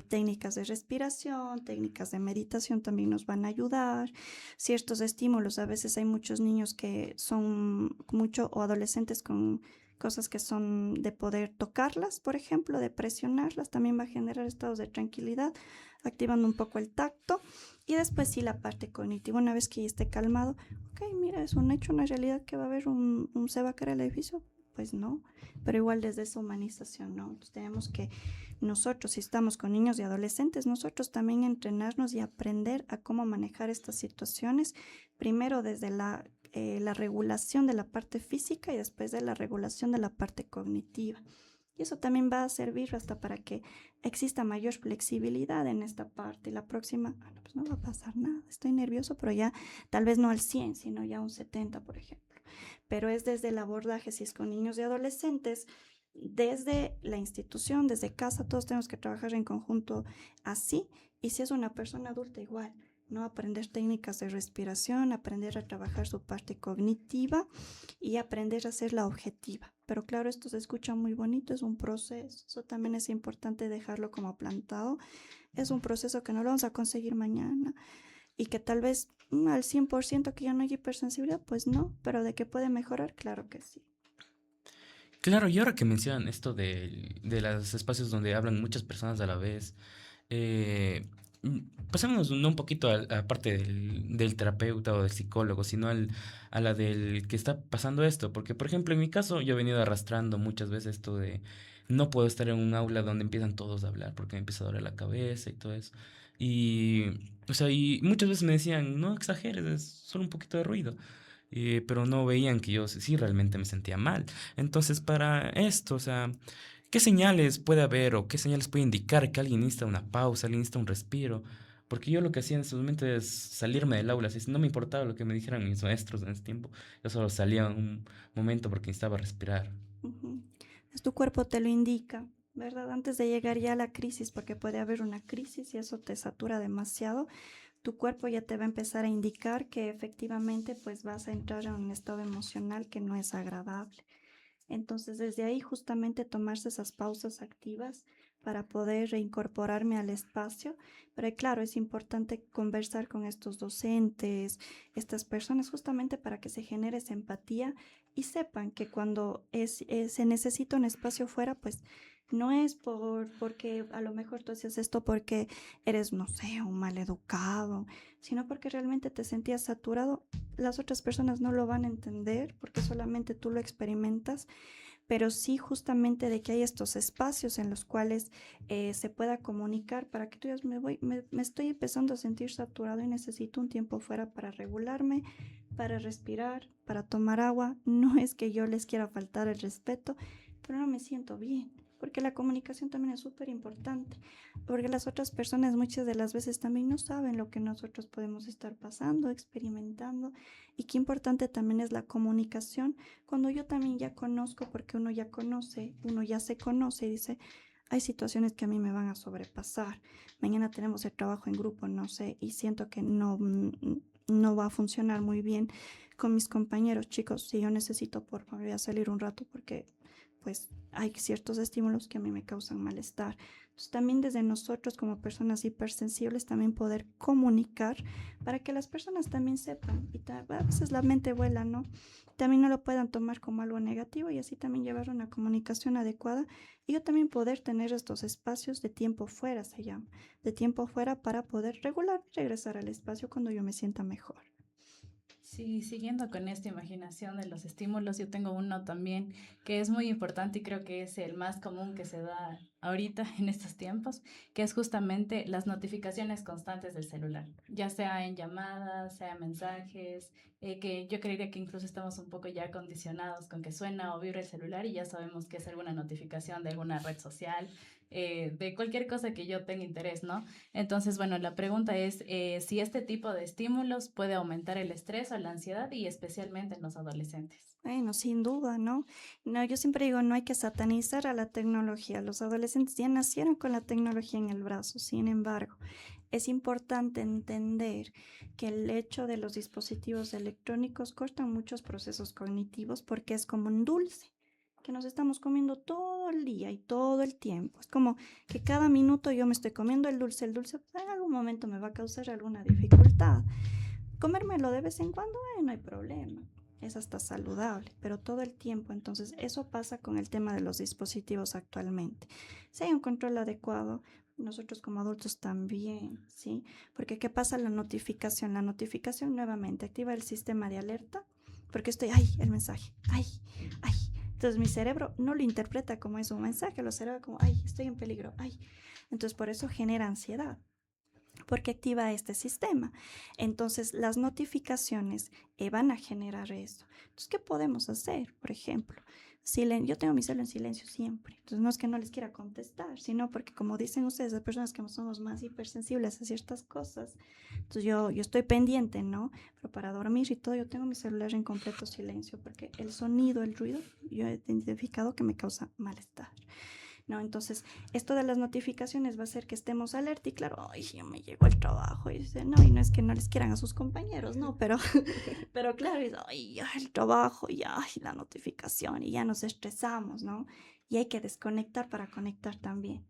Técnicas de respiración, técnicas de meditación también nos van a ayudar. Ciertos estímulos, a veces hay muchos niños que son mucho o adolescentes con cosas que son de poder tocarlas, por ejemplo, de presionarlas, también va a generar estados de tranquilidad, activando un poco el tacto. Y después sí la parte cognitiva, una vez que ya esté calmado, ok, mira, es un hecho, una realidad que va a haber se va a caer el edificio. Pues no, pero igual desde esa humanización, ¿no? Entonces tenemos que nosotros, si estamos con niños y adolescentes, nosotros también entrenarnos y aprender a cómo manejar estas situaciones, primero desde la regulación de la parte física y después de la regulación de la parte cognitiva. Y eso también va a servir hasta para que exista mayor flexibilidad en esta parte. La próxima, pues no va a pasar nada, estoy nervioso, pero ya tal vez no al 100, sino ya un 70, por ejemplo. Pero es desde el abordaje, si es con niños y adolescentes, desde la institución, desde casa, todos tenemos que trabajar en conjunto así. Y si es una persona adulta, igual, ¿no? Aprender técnicas de respiración, aprender a trabajar su parte cognitiva y aprender a hacerla objetiva. Pero claro, esto se escucha muy bonito, es un proceso. Eso también es importante dejarlo como plantado. Es un proceso que no lo vamos a conseguir mañana. Y que tal vez al 100% que ya no hay hipersensibilidad, pues no, pero de que puede mejorar, claro que sí. Claro, y ahora que mencionan esto de los espacios donde hablan muchas personas a la vez, eh, pasémonos no un poquito a parte del terapeuta o del psicólogo, sino a la del que está pasando esto. Porque, por ejemplo, en mi caso, yo he venido arrastrando muchas veces esto de no puedo estar en un aula donde empiezan todos a hablar porque me empieza a doler la cabeza y todo eso. Y, o sea, y muchas veces me decían, no exageres, es solo un poquito de ruido. Pero no veían que yo sí realmente me sentía mal. Entonces, para esto, o sea, ¿qué señales puede haber o qué señales puede indicar que alguien necesita una pausa, alguien necesita un respiro? Porque yo lo que hacía en ese momento es salirme del aula, así, no me importaba lo que me dijeran mis maestros en ese tiempo, yo solo salía en un momento porque necesitaba respirar. Uh-huh. Es tu cuerpo te lo indica, ¿verdad? Antes de llegar ya a la crisis, porque puede haber una crisis y eso te satura demasiado, tu cuerpo ya te va a empezar a indicar que efectivamente pues vas a entrar en un estado emocional que no es agradable. Entonces, desde ahí justamente tomarse esas pausas activas para poder reincorporarme al espacio. Pero claro, es importante conversar con estos docentes, estas personas, justamente para que se genere esa empatía y sepan que cuando se necesita un espacio fuera, pues no es porque a lo mejor tú haces esto porque eres, no sé, un mal educado, sino porque realmente te sentías saturado. Las otras personas no lo van a entender porque solamente tú lo experimentas, pero sí justamente de que hay estos espacios en los cuales se pueda comunicar para que tú digas, me estoy empezando a sentir saturado y necesito un tiempo fuera para regularme, para respirar, para tomar agua. No es que yo les quiera faltar el respeto, pero no me siento bien. Porque la comunicación también es súper importante, porque las otras personas muchas de las veces también no saben lo que nosotros podemos estar pasando, experimentando, y qué importante también es la comunicación cuando yo también ya conozco, porque uno ya conoce, uno ya se conoce y dice, hay situaciones que a mí me van a sobrepasar, mañana tenemos el trabajo en grupo, no sé, y siento que no va a funcionar muy bien con mis compañeros, chicos, si yo necesito, por favor, voy a salir un rato porque pues hay ciertos estímulos que a mí me causan malestar. Entonces también desde nosotros como personas hipersensibles también poder comunicar para que las personas también sepan, y a veces la mente vuela, ¿no? También no lo puedan tomar como algo negativo y así también llevar una comunicación adecuada y yo también poder tener estos espacios de tiempo fuera, se llama, de tiempo fuera para poder regular y regresar al espacio cuando yo me sienta mejor. Sí, siguiendo con esta imaginación de los estímulos, yo tengo uno también que es muy importante y creo que es el más común que se da ahorita en estos tiempos, que es justamente las notificaciones constantes del celular, ya sea en llamadas, sea en mensajes, que yo creería que incluso estamos un poco ya condicionados con que suena o vibra el celular y ya sabemos que es alguna notificación de alguna red social, de cualquier cosa que yo tenga interés, ¿no? Entonces, bueno, la pregunta es si este tipo de estímulos puede aumentar el estrés o la ansiedad y especialmente en los adolescentes. Bueno, sin duda, ¿no? No, yo siempre digo, no hay que satanizar a la tecnología. Los adolescentes ya nacieron con la tecnología en el brazo. Sin embargo, es importante entender que el hecho de los dispositivos electrónicos cortan muchos procesos cognitivos porque es como un dulce que nos estamos comiendo todo el día y todo el tiempo. Es como que cada minuto yo me estoy comiendo el dulce pues, en algún momento me va a causar alguna dificultad. Comérmelo de vez en cuando, no hay problema. Es hasta saludable, pero todo el tiempo. Entonces, eso pasa con el tema de los dispositivos actualmente. Si hay un control adecuado, nosotros como adultos también, ¿sí? Porque ¿qué pasa? La notificación nuevamente activa el sistema de alerta, porque estoy, ay, el mensaje, ay, ay. Entonces mi cerebro no lo interpreta como es un mensaje, lo cerebro como, ay, estoy en peligro, ay. Entonces por eso genera ansiedad, porque activa este sistema. Entonces, las notificaciones van a generar eso. Entonces, ¿qué podemos hacer? Por ejemplo, yo tengo mi celular en silencio siempre. Entonces, no es que no les quiera contestar, sino porque, como dicen ustedes, las personas que somos más hipersensibles a ciertas cosas, entonces yo estoy pendiente, ¿no? Pero para dormir y todo, yo tengo mi celular en completo silencio, porque el sonido, el ruido, yo he identificado que me causa malestar. ¿No? Entonces, esto de las notificaciones va a hacer que estemos alerta y claro, ay, yo me llegó el trabajo y dice, no, y no es que no les quieran a sus compañeros, no, pero claro, y dice, ay, ya el trabajo, ya, ay, la notificación y ya nos estresamos, ¿no? Y hay que desconectar para conectar también.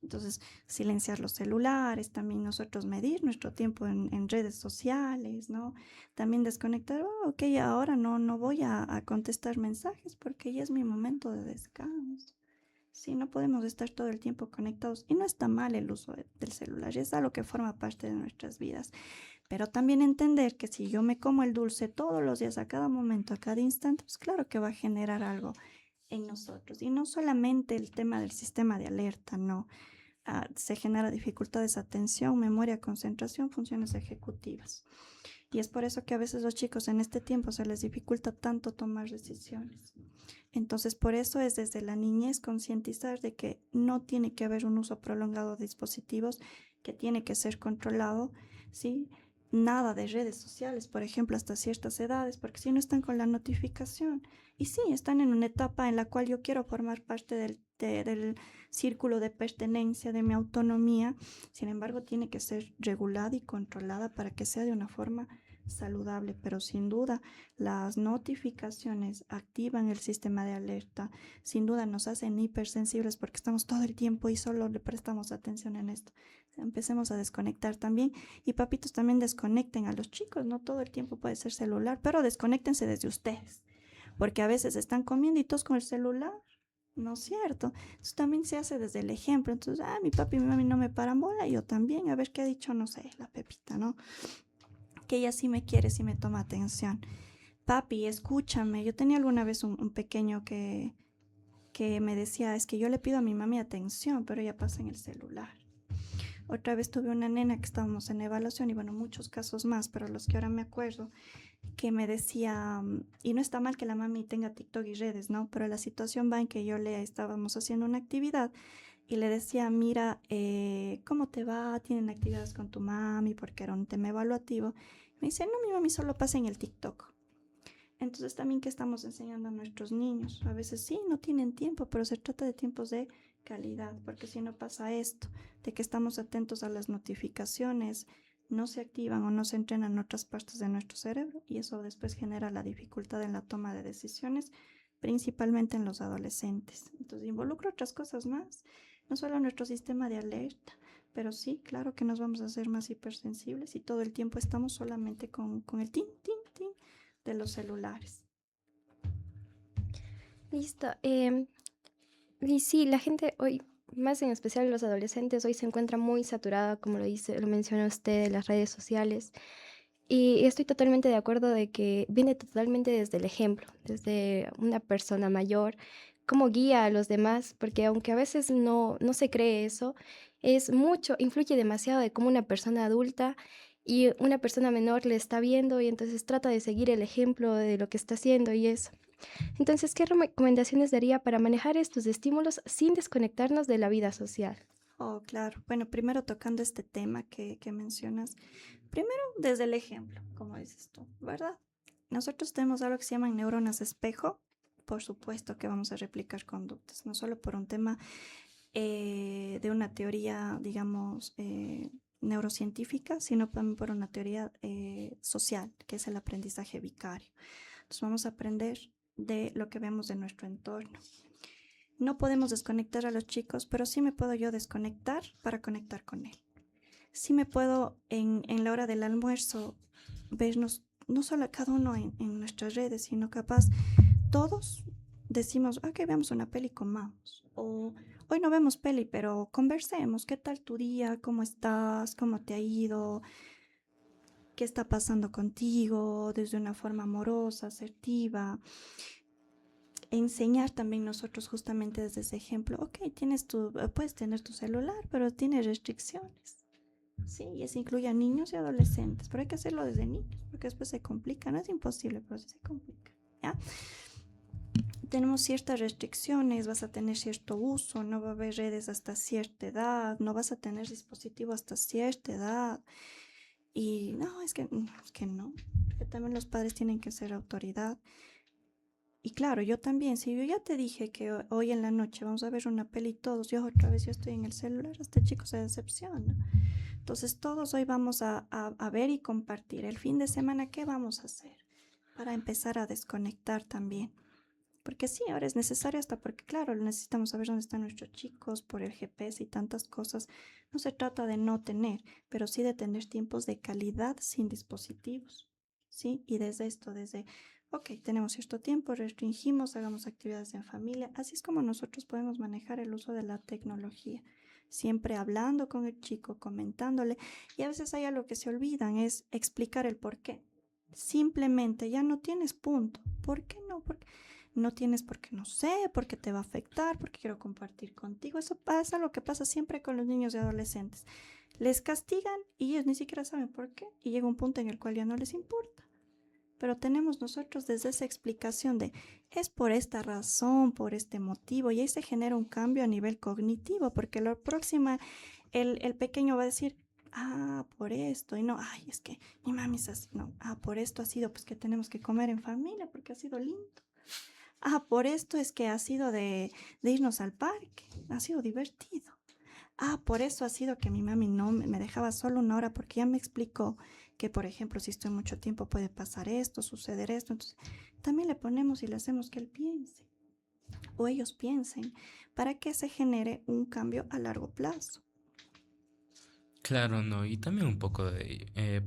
Entonces, silenciar los celulares, también nosotros medir nuestro tiempo en redes sociales, ¿no? También desconectar, ok, ahora no voy a contestar mensajes porque ya es mi momento de descanso. Sí, no podemos estar todo el tiempo conectados y no está mal el uso del celular, es algo que forma parte de nuestras vidas, pero también entender que si yo me como el dulce todos los días, a cada momento, a cada instante, pues claro que va a generar algo en nosotros y no solamente el tema del sistema de alerta, no, se genera dificultades de atención, memoria, concentración, funciones ejecutivas. Y es por eso que a veces los chicos en este tiempo se les dificulta tanto tomar decisiones. Entonces, por eso es desde la niñez concientizar de que no tiene que haber un uso prolongado de dispositivos, que tiene que ser controlado, ¿sí? Nada de redes sociales, por ejemplo, hasta ciertas edades, porque si no están con la notificación. Y sí, están en una etapa en la cual yo quiero formar parte del círculo de pertenencia, de mi autonomía. Sin embargo, tiene que ser regulada y controlada para que sea de una forma saludable, pero sin duda las notificaciones activan el sistema de alerta, sin duda nos hacen hipersensibles porque estamos todo el tiempo y solo le prestamos atención en esto. Empecemos a desconectar también y papitos también desconecten a los chicos, no todo el tiempo puede ser celular, pero desconéctense desde ustedes, porque a veces están comiendo y todos con el celular. ¿No es cierto? Entonces también se hace desde el ejemplo. Entonces, mi papi y mi mami no me paran bola, yo también, a ver qué ha dicho, no sé, la Pepita, ¿no? Que ella sí me quiere, sí me toma atención. Papi, escúchame. Yo tenía alguna vez un pequeño que me decía, es que yo le pido a mi mami atención, pero ella pasa en el celular. Otra vez tuve una nena que estábamos en evaluación y bueno, muchos casos más, pero los que ahora me acuerdo, que me decía, y no está mal que la mami tenga TikTok y redes, ¿no? Pero la situación va en que yo le estábamos haciendo una actividad y le decía, mira, ¿cómo te va? ¿Tienen actividades con tu mami? Porque era un tema evaluativo. Me dice, no, mi mami solo pasa en el TikTok. Entonces también, ¿qué estamos enseñando a nuestros niños? A veces sí, no tienen tiempo, pero se trata de tiempos de calidad, porque si no pasa esto, de que estamos atentos a las notificaciones, no se activan o no se entrenan otras partes de nuestro cerebro y eso después genera la dificultad en la toma de decisiones, principalmente en los adolescentes. Entonces involucra otras cosas más, no solo nuestro sistema de alerta, pero sí, claro que nos vamos a hacer más hipersensibles y todo el tiempo estamos solamente con el tin, tin, tin de los celulares. Listo. Y sí, la gente hoy, más en especial los adolescentes, hoy se encuentra muy saturada, como lo menciona usted, de las redes sociales. Y estoy totalmente de acuerdo de que viene totalmente desde el ejemplo, desde una persona mayor, cómo guía a los demás, porque aunque a veces no se cree eso, es mucho, influye demasiado de cómo una persona adulta y una persona menor le está viendo y entonces trata de seguir el ejemplo de lo que está haciendo y eso. Entonces, ¿qué recomendaciones daría para manejar estos estímulos sin desconectarnos de la vida social? Oh, claro. Bueno, primero tocando este tema que mencionas, primero desde el ejemplo, como dices tú, ¿verdad? Nosotros tenemos algo que se llaman neuronas espejo. Por supuesto que vamos a replicar conductas, no solo por un tema de una teoría, digamos, neurocientífica, sino también por una teoría social, que es el aprendizaje vicario. Entonces vamos a aprender de lo que vemos de nuestro entorno. No podemos desconectar a los chicos, pero sí me puedo yo desconectar para conectar con él. Sí me puedo en la hora del almuerzo vernos, no solo cada uno en nuestras redes, sino capaz todos decimos, ok, veamos una peli, comamos. O hoy no vemos peli, pero conversemos. ¿Qué tal tu día? ¿Cómo estás? ¿Cómo te ha ido? ¿Qué está pasando contigo? Desde una forma amorosa, asertiva. Enseñar también nosotros justamente desde ese ejemplo. Ok, puedes tener tu celular, pero tiene restricciones. Sí, y eso incluye a niños y adolescentes, pero hay que hacerlo desde niños, porque después se complica. No es imposible, pero sí se complica. ¿Ya? Tenemos ciertas restricciones, vas a tener cierto uso, no va a haber redes hasta cierta edad, no vas a tener dispositivo hasta cierta edad. Y no, es que no, que también los padres tienen que ser autoridad. Y claro, yo también, si yo ya te dije que hoy en la noche vamos a ver una peli todos, yo otra vez yo estoy en el celular, este chico se decepciona. Entonces todos hoy vamos a ver y compartir. El fin de semana, ¿qué vamos a hacer? Para empezar a desconectar también. Porque sí, ahora es necesario hasta porque, claro, necesitamos saber dónde están nuestros chicos por el GPS y tantas cosas. No se trata de no tener, pero sí de tener tiempos de calidad sin dispositivos, ¿sí? Y desde, ok, tenemos cierto tiempo, restringimos, hagamos actividades en familia. Así es como nosotros podemos manejar el uso de la tecnología. Siempre hablando con el chico, comentándole. Y a veces hay algo que se olvidan, es explicar el por qué. Simplemente ya no tienes punto. ¿Por qué no? Porque no tienes porque no sé, porque te va a afectar, porque quiero compartir contigo. Eso pasa, lo que pasa siempre con los niños y adolescentes. Les castigan y ellos ni siquiera saben por qué. Y llega un punto en el cual ya no les importa. Pero tenemos nosotros desde esa explicación de es por esta razón, por este motivo, y ahí se genera un cambio a nivel cognitivo, porque lo próximo, el pequeño va a decir, por esto, y no, ay, es que mi mami es así, no, por esto ha sido, pues que tenemos que comer en familia, porque ha sido lindo. Por esto es que ha sido de irnos al parque, ha sido divertido. Por eso ha sido que mi mami no me dejaba solo una hora porque ya me explicó que, por ejemplo, si estoy mucho tiempo puede pasar esto, suceder esto. Entonces, también le ponemos y le hacemos que él piense o ellos piensen para que se genere un cambio a largo plazo. Claro, no, y también un poco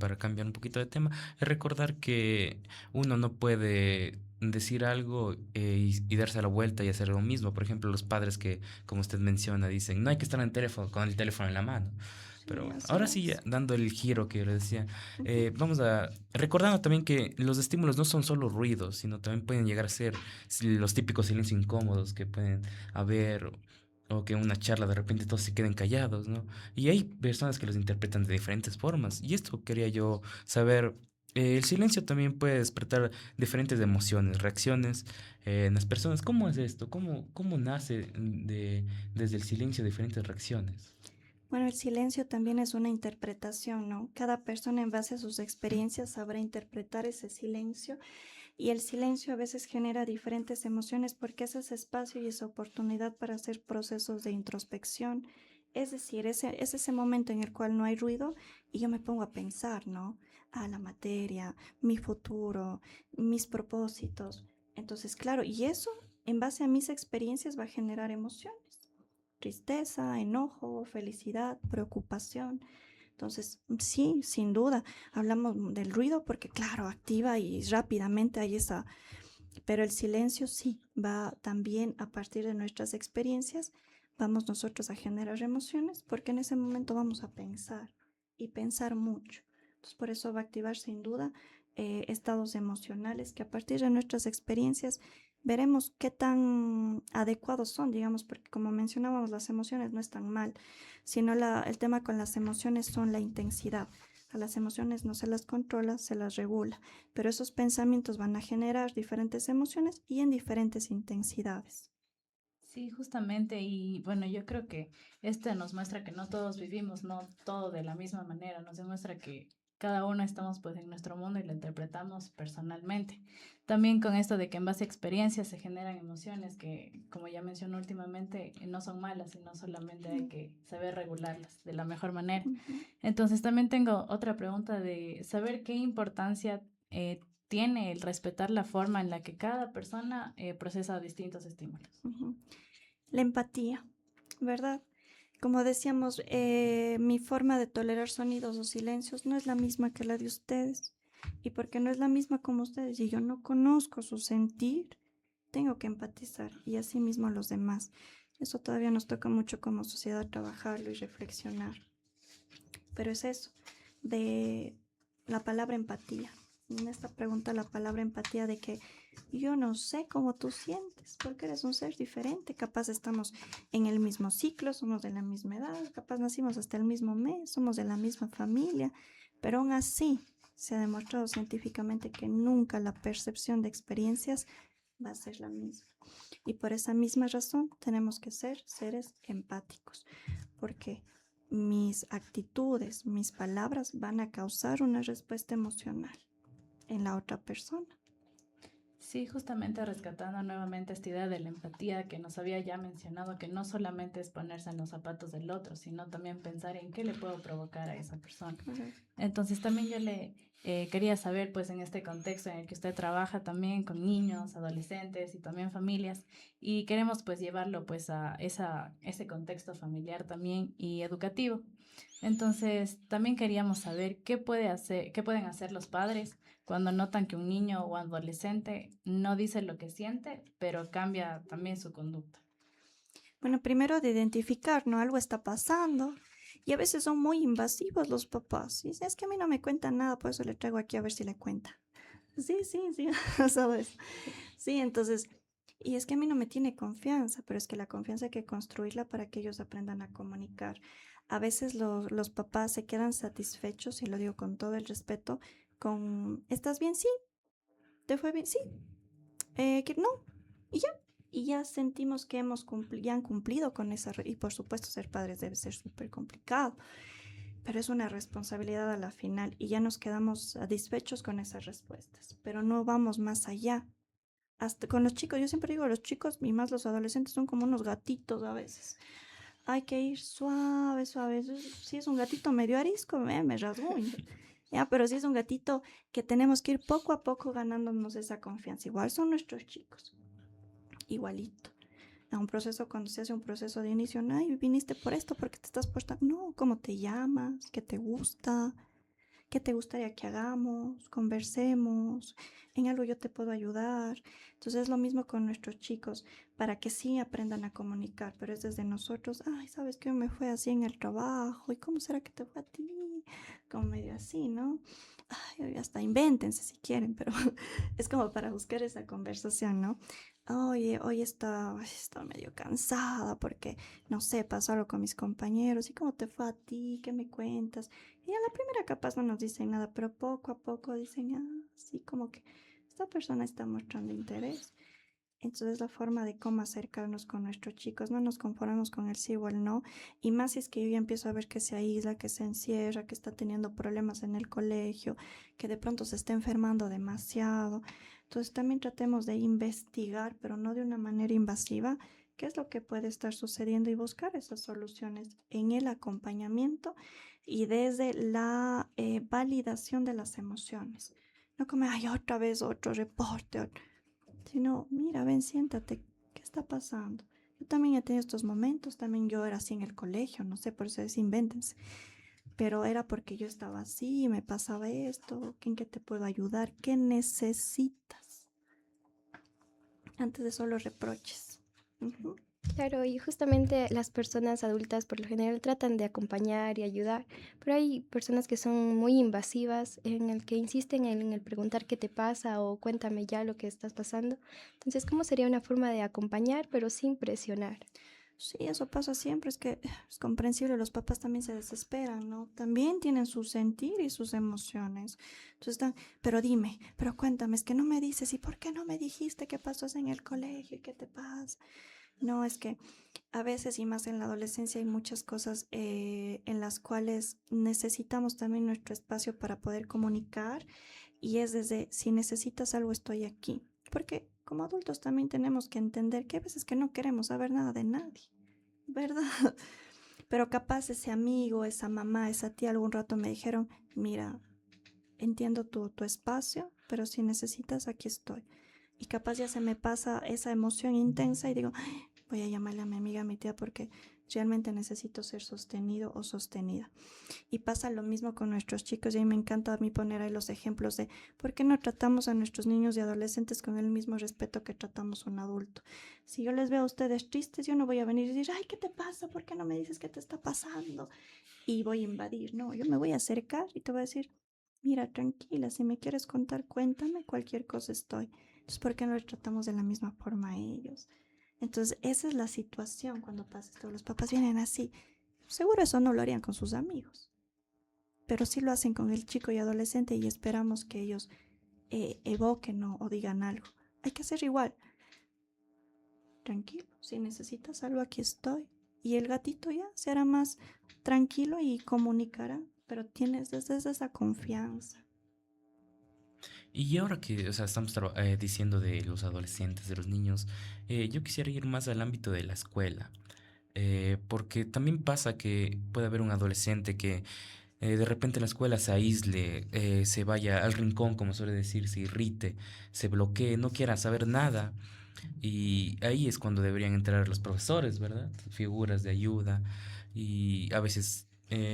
para cambiar un poquito de tema, es recordar que uno no puede decir algo y darse la vuelta y hacer lo mismo. Por ejemplo, los padres que, como usted menciona, dicen, no hay que estar en teléfono, con el teléfono en la mano. Pero Sí, bueno, así ahora sí, es. ya dando el giro que yo le decía, vamos a, recordando también que los estímulos no son solo ruidos, sino también pueden llegar a ser los típicos silencios incómodos que pueden haber o que en una charla de repente todos se queden callados, ¿no? Y hay personas que los interpretan de diferentes formas. Y esto quería yo saber. El silencio también puede despertar diferentes emociones, reacciones en las personas. ¿Cómo es esto? ¿Cómo nace desde el silencio diferentes reacciones? Bueno, el silencio también es una interpretación, ¿no? Cada persona en base a sus experiencias sabrá interpretar ese silencio y el silencio a veces genera diferentes emociones porque es ese espacio y esa oportunidad para hacer procesos de introspección. Es decir, es ese momento en el cual no hay ruido y yo me pongo a pensar, ¿no? La materia, mi futuro, mis propósitos. Entonces, claro, y eso en base a mis experiencias va a generar emociones. Tristeza, enojo, felicidad, preocupación. Entonces, sí, sin duda, hablamos del ruido porque, claro, activa y rápidamente hay esa, pero el silencio sí, va también a partir de nuestras experiencias, vamos nosotros a generar emociones porque en ese momento vamos a pensar y pensar mucho. Entonces, por eso va a activar sin duda estados emocionales que a partir de nuestras experiencias veremos qué tan adecuados son, digamos, porque como mencionábamos, las emociones no están mal, sino el tema con las emociones son la intensidad. A las emociones no se las controla, se las regula, pero esos pensamientos van a generar diferentes emociones y en diferentes intensidades. Sí, justamente, y bueno, yo creo que este nos muestra que no todos vivimos, no todo de la misma manera, nos demuestra que cada uno estamos pues en nuestro mundo y lo interpretamos personalmente. También con esto de que en base a experiencias se generan emociones que, como ya mencioné últimamente, no son malas, sino solamente hay que saber regularlas de la mejor manera. Ujú. Entonces, también tengo otra pregunta de saber qué importancia tiene el respetar la forma en la que cada persona procesa distintos estímulos. Ujú. La empatía, ¿verdad? Como decíamos, mi forma de tolerar sonidos o silencios no es la misma que la de ustedes. Y porque no es la misma como ustedes y yo no conozco su sentir, tengo que empatizar y así mismo los demás. Eso todavía nos toca mucho como sociedad trabajarlo y reflexionar. Pero es eso, de la palabra empatía. En esta pregunta la palabra empatía de que yo no sé cómo tú sientes, porque eres un ser diferente. Capaz estamos en el mismo ciclo, somos de la misma edad, capaz nacimos hasta el mismo mes, somos de la misma familia, pero aún así se ha demostrado científicamente que nunca la percepción de experiencias va a ser la misma. Y por esa misma razón tenemos que ser seres empáticos, porque mis actitudes, mis palabras van a causar una respuesta emocional en la otra persona. Sí, justamente rescatando nuevamente esta idea de la empatía que nos había ya mencionado, que no solamente es ponerse en los zapatos del otro, sino también pensar en qué le puedo provocar a esa persona. Correcto. Entonces también yo le quería saber, pues en este contexto en el que usted trabaja también con niños, adolescentes y también familias, y queremos pues llevarlo pues a ese contexto familiar también y educativo. Entonces también queríamos saber qué pueden hacer los padres cuando notan que un niño o adolescente no dice lo que siente, pero cambia también su conducta. Bueno, primero de identificar, ¿no? Algo está pasando. Y a veces son muy invasivos los papás. Y dicen, es que a mí no me cuenta nada, por eso le traigo aquí a ver si le cuenta. Sí, sí, sí, ¿sabes? Sí, entonces, y es que a mí no me tiene confianza, pero es que la confianza hay que construirla para que ellos aprendan a comunicar. A veces los papás se quedan satisfechos, y lo digo con todo el respeto, con, ¿estás bien? Sí, ¿te fue bien? Sí, que no, y ya. Y ya sentimos que ya han cumplido con esa, y por supuesto ser padres debe ser súper complicado, pero es una responsabilidad a la final y ya nos quedamos satisfechos con esas respuestas, pero no vamos más allá. Hasta con los chicos, yo siempre digo, los chicos y más los adolescentes son como unos gatitos a veces. Hay que ir suave, suave. Si es un gatito medio arisco, me rasguño. Ya, pero si es un gatito que tenemos que ir poco a poco ganándonos esa confianza. Igual son nuestros chicos. Igualito. A un proceso, cuando se hace un proceso de inicio, no, ay, viniste por esto, porque te estás portando. No, ¿cómo te llamas? ¿Qué te gusta? ¿Qué te gustaría que hagamos? Conversemos. En algo yo te puedo ayudar. Entonces es lo mismo con nuestros chicos, para que sí aprendan a comunicar, pero es desde nosotros. Ay, ¿sabes qué me fue así en el trabajo? ¿Y cómo será que te fue a ti? Como medio así, ¿no? Ay, hasta invéntense si quieren, pero es como para buscar esa conversación, ¿no? Oye, hoy está medio cansada porque, no sé, pasó algo con mis compañeros. ¿Y cómo te fue a ti? ¿Qué me cuentas? Y a la primera capaz no nos dicen nada, pero poco a poco dicen, sí, como que esta persona está mostrando interés. Entonces la forma de cómo acercarnos con nuestros chicos, no nos conformamos con el sí o el no, y más si es que yo ya empiezo a ver que se aísla, que se encierra, que está teniendo problemas en el colegio, que de pronto se está enfermando demasiado. Entonces también tratemos de investigar, pero no de una manera invasiva, qué es lo que puede estar sucediendo y buscar esas soluciones en el acompañamiento y desde la validación de las emociones. No como, ay, otra vez otro reporte, sino, mira, ven, siéntate, ¿qué está pasando? Yo también he tenido estos momentos, también yo era así en el colegio, no sé, por eso es invéntense, pero era porque yo estaba así, me pasaba esto, ¿en qué te puedo ayudar? ¿Qué necesitas? Antes de solo reproches. Ujú. Claro, y justamente las personas adultas por lo general tratan de acompañar y ayudar, pero hay personas que son muy invasivas en el que insisten en el preguntar qué te pasa o cuéntame ya lo que estás pasando. Entonces, ¿cómo sería una forma de acompañar pero sin presionar? Sí, eso pasa siempre, es que es comprensible, los papás también se desesperan, ¿no? También tienen su sentir y sus emociones. Entonces están, pero dime, pero cuéntame, es que no me dices, ¿y por qué no me dijiste qué pasó en el colegio y qué te pasa? No, es que a veces y más en la adolescencia hay muchas cosas en las cuales necesitamos también nuestro espacio para poder comunicar y es desde, si necesitas algo, estoy aquí. Porque como adultos también tenemos que entender que a veces que no queremos saber nada de nadie, ¿verdad? Pero capaz ese amigo, esa mamá, esa tía algún rato me dijeron, mira, entiendo tu espacio, pero si necesitas, aquí estoy. Y capaz ya se me pasa esa emoción intensa y digo, "Ay, voy a llamarle a mi amiga, a mi tía, porque realmente necesito ser sostenido o sostenida". Y pasa lo mismo con nuestros chicos. Y a mí me encanta a mí poner ahí los ejemplos de por qué no tratamos a nuestros niños y adolescentes con el mismo respeto que tratamos a un adulto. Si yo les veo a ustedes tristes, yo no voy a venir y decir, ay, ¿qué te pasa? ¿Por qué no me dices qué te está pasando? Y voy a invadir. No, yo me voy a acercar y te voy a decir, mira, tranquila, si me quieres contar, cuéntame, cualquier cosa estoy. Entonces, ¿por qué no les tratamos de la misma forma a ellos? Entonces, esa es la situación cuando pasa esto. Los papás vienen así. Seguro eso no lo harían con sus amigos, pero sí lo hacen con el chico y adolescente y esperamos que ellos evoquen o digan algo. Hay que hacer igual. Tranquilo, si necesitas algo, aquí estoy. Y el gatito ya se hará más tranquilo y comunicará, pero tienes desde esa confianza. Y ahora que, o sea, estamos diciendo de los adolescentes, de los niños, yo quisiera ir más al ámbito de la escuela, porque también pasa que puede haber un adolescente que de repente en la escuela se aísle, se vaya al rincón, como suele decir, se irrite, se bloquee, no quiera saber nada. Y ahí es cuando deberían entrar los profesores, ¿verdad? Figuras de ayuda. Y a veces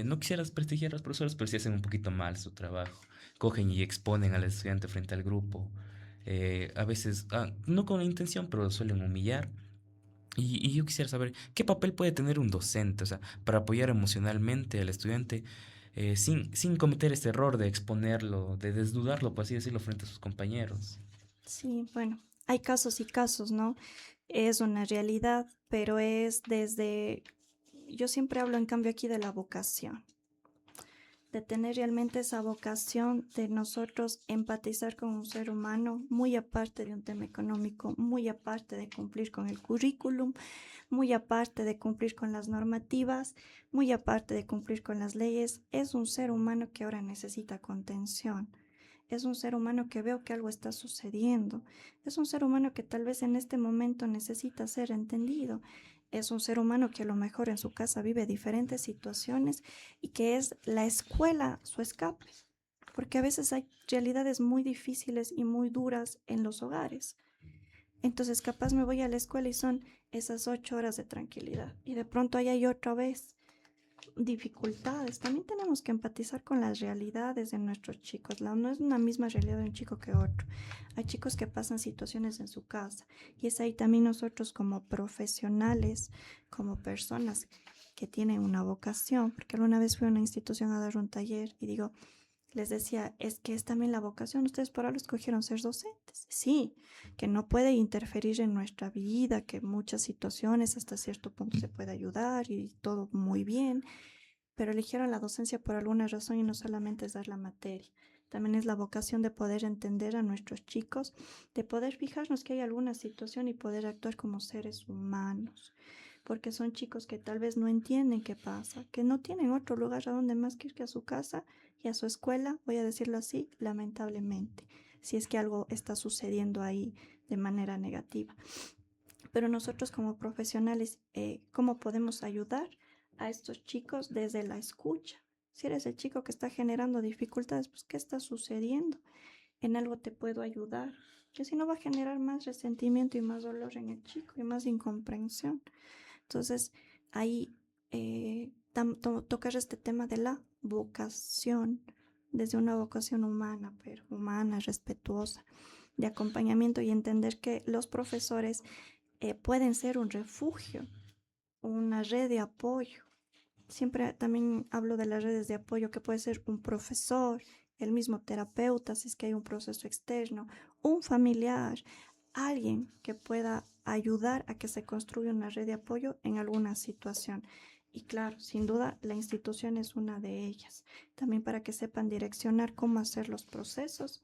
no quisieras prestigiar a los profesores, pero sí hacen un poquito mal su trabajo. Cogen y exponen al estudiante frente al grupo. A veces, no con la intención, pero suelen humillar. Y yo quisiera saber qué papel puede tener un docente, o sea, para apoyar emocionalmente al estudiante sin cometer este error de exponerlo, de desnudarlo, por así decirlo, frente a sus compañeros. Sí, bueno, hay casos y casos, ¿no? Es una realidad, pero es desde, yo siempre hablo en cambio aquí de la vocación, de tener realmente esa vocación de nosotros empatizar con un ser humano, muy aparte de un tema económico, muy aparte de cumplir con el currículum, muy aparte de cumplir con las normativas, muy aparte de cumplir con las leyes, es un ser humano que ahora necesita contención. Es un ser humano que veo que algo está sucediendo. Es un ser humano que tal vez en este momento necesita ser entendido. Es un ser humano que a lo mejor en su casa vive diferentes situaciones y que es la escuela su escape. Porque a veces hay realidades muy difíciles y muy duras en los hogares. Entonces capaz me voy a la escuela y son esas 8 horas de tranquilidad. Y de pronto ahí hay otra vez dificultades. También tenemos que empatizar con las realidades de nuestros chicos. No es una misma realidad de un chico que otro. Hay chicos que pasan situaciones en su casa y es ahí también nosotros como profesionales, como personas que tienen una vocación, porque alguna vez fui a una institución a dar un taller y digo, les decía, es que es también la vocación, ustedes por algo escogieron ser docentes. Sí, que no puede interferir en nuestra vida, que muchas situaciones hasta cierto punto se puede ayudar y todo muy bien, pero eligieron la docencia por alguna razón y no solamente es dar la materia. También es la vocación de poder entender a nuestros chicos, de poder fijarnos que hay alguna situación y poder actuar como seres humanos, porque son chicos que tal vez no entienden qué pasa, que no tienen otro lugar a donde más que ir que a su casa y a su escuela, voy a decirlo así, lamentablemente, si es que algo está sucediendo ahí de manera negativa. Pero nosotros como profesionales, ¿cómo podemos ayudar a estos chicos desde la escucha? Si eres el chico que está generando dificultades, pues ¿qué está sucediendo? En algo te puedo ayudar, que si no va a generar más resentimiento y más dolor en el chico y más incomprensión. Entonces, ahí tocar este tema de la vocación, desde una vocación humana, pero humana, respetuosa, de acompañamiento y entender que los profesores pueden ser un refugio, una red de apoyo. Siempre también hablo de las redes de apoyo, que puede ser un profesor, el mismo terapeuta, si es que hay un proceso externo, un familiar, alguien que pueda ayudar a que se construya una red de apoyo en alguna situación. Y claro, sin duda, la institución es una de ellas. También para que sepan direccionar cómo hacer los procesos.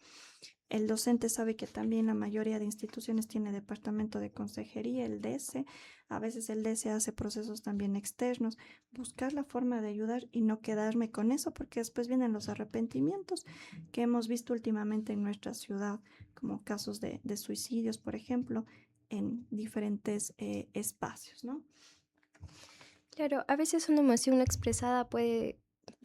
El docente sabe que también la mayoría de instituciones tiene departamento de consejería, el DS. A veces el DS hace procesos también externos. Buscar la forma de ayudar y no quedarme con eso, porque después vienen los arrepentimientos que hemos visto últimamente en nuestra ciudad, como casos de suicidios, por ejemplo, en diferentes espacios, ¿no? Claro, a veces una emoción no expresada puede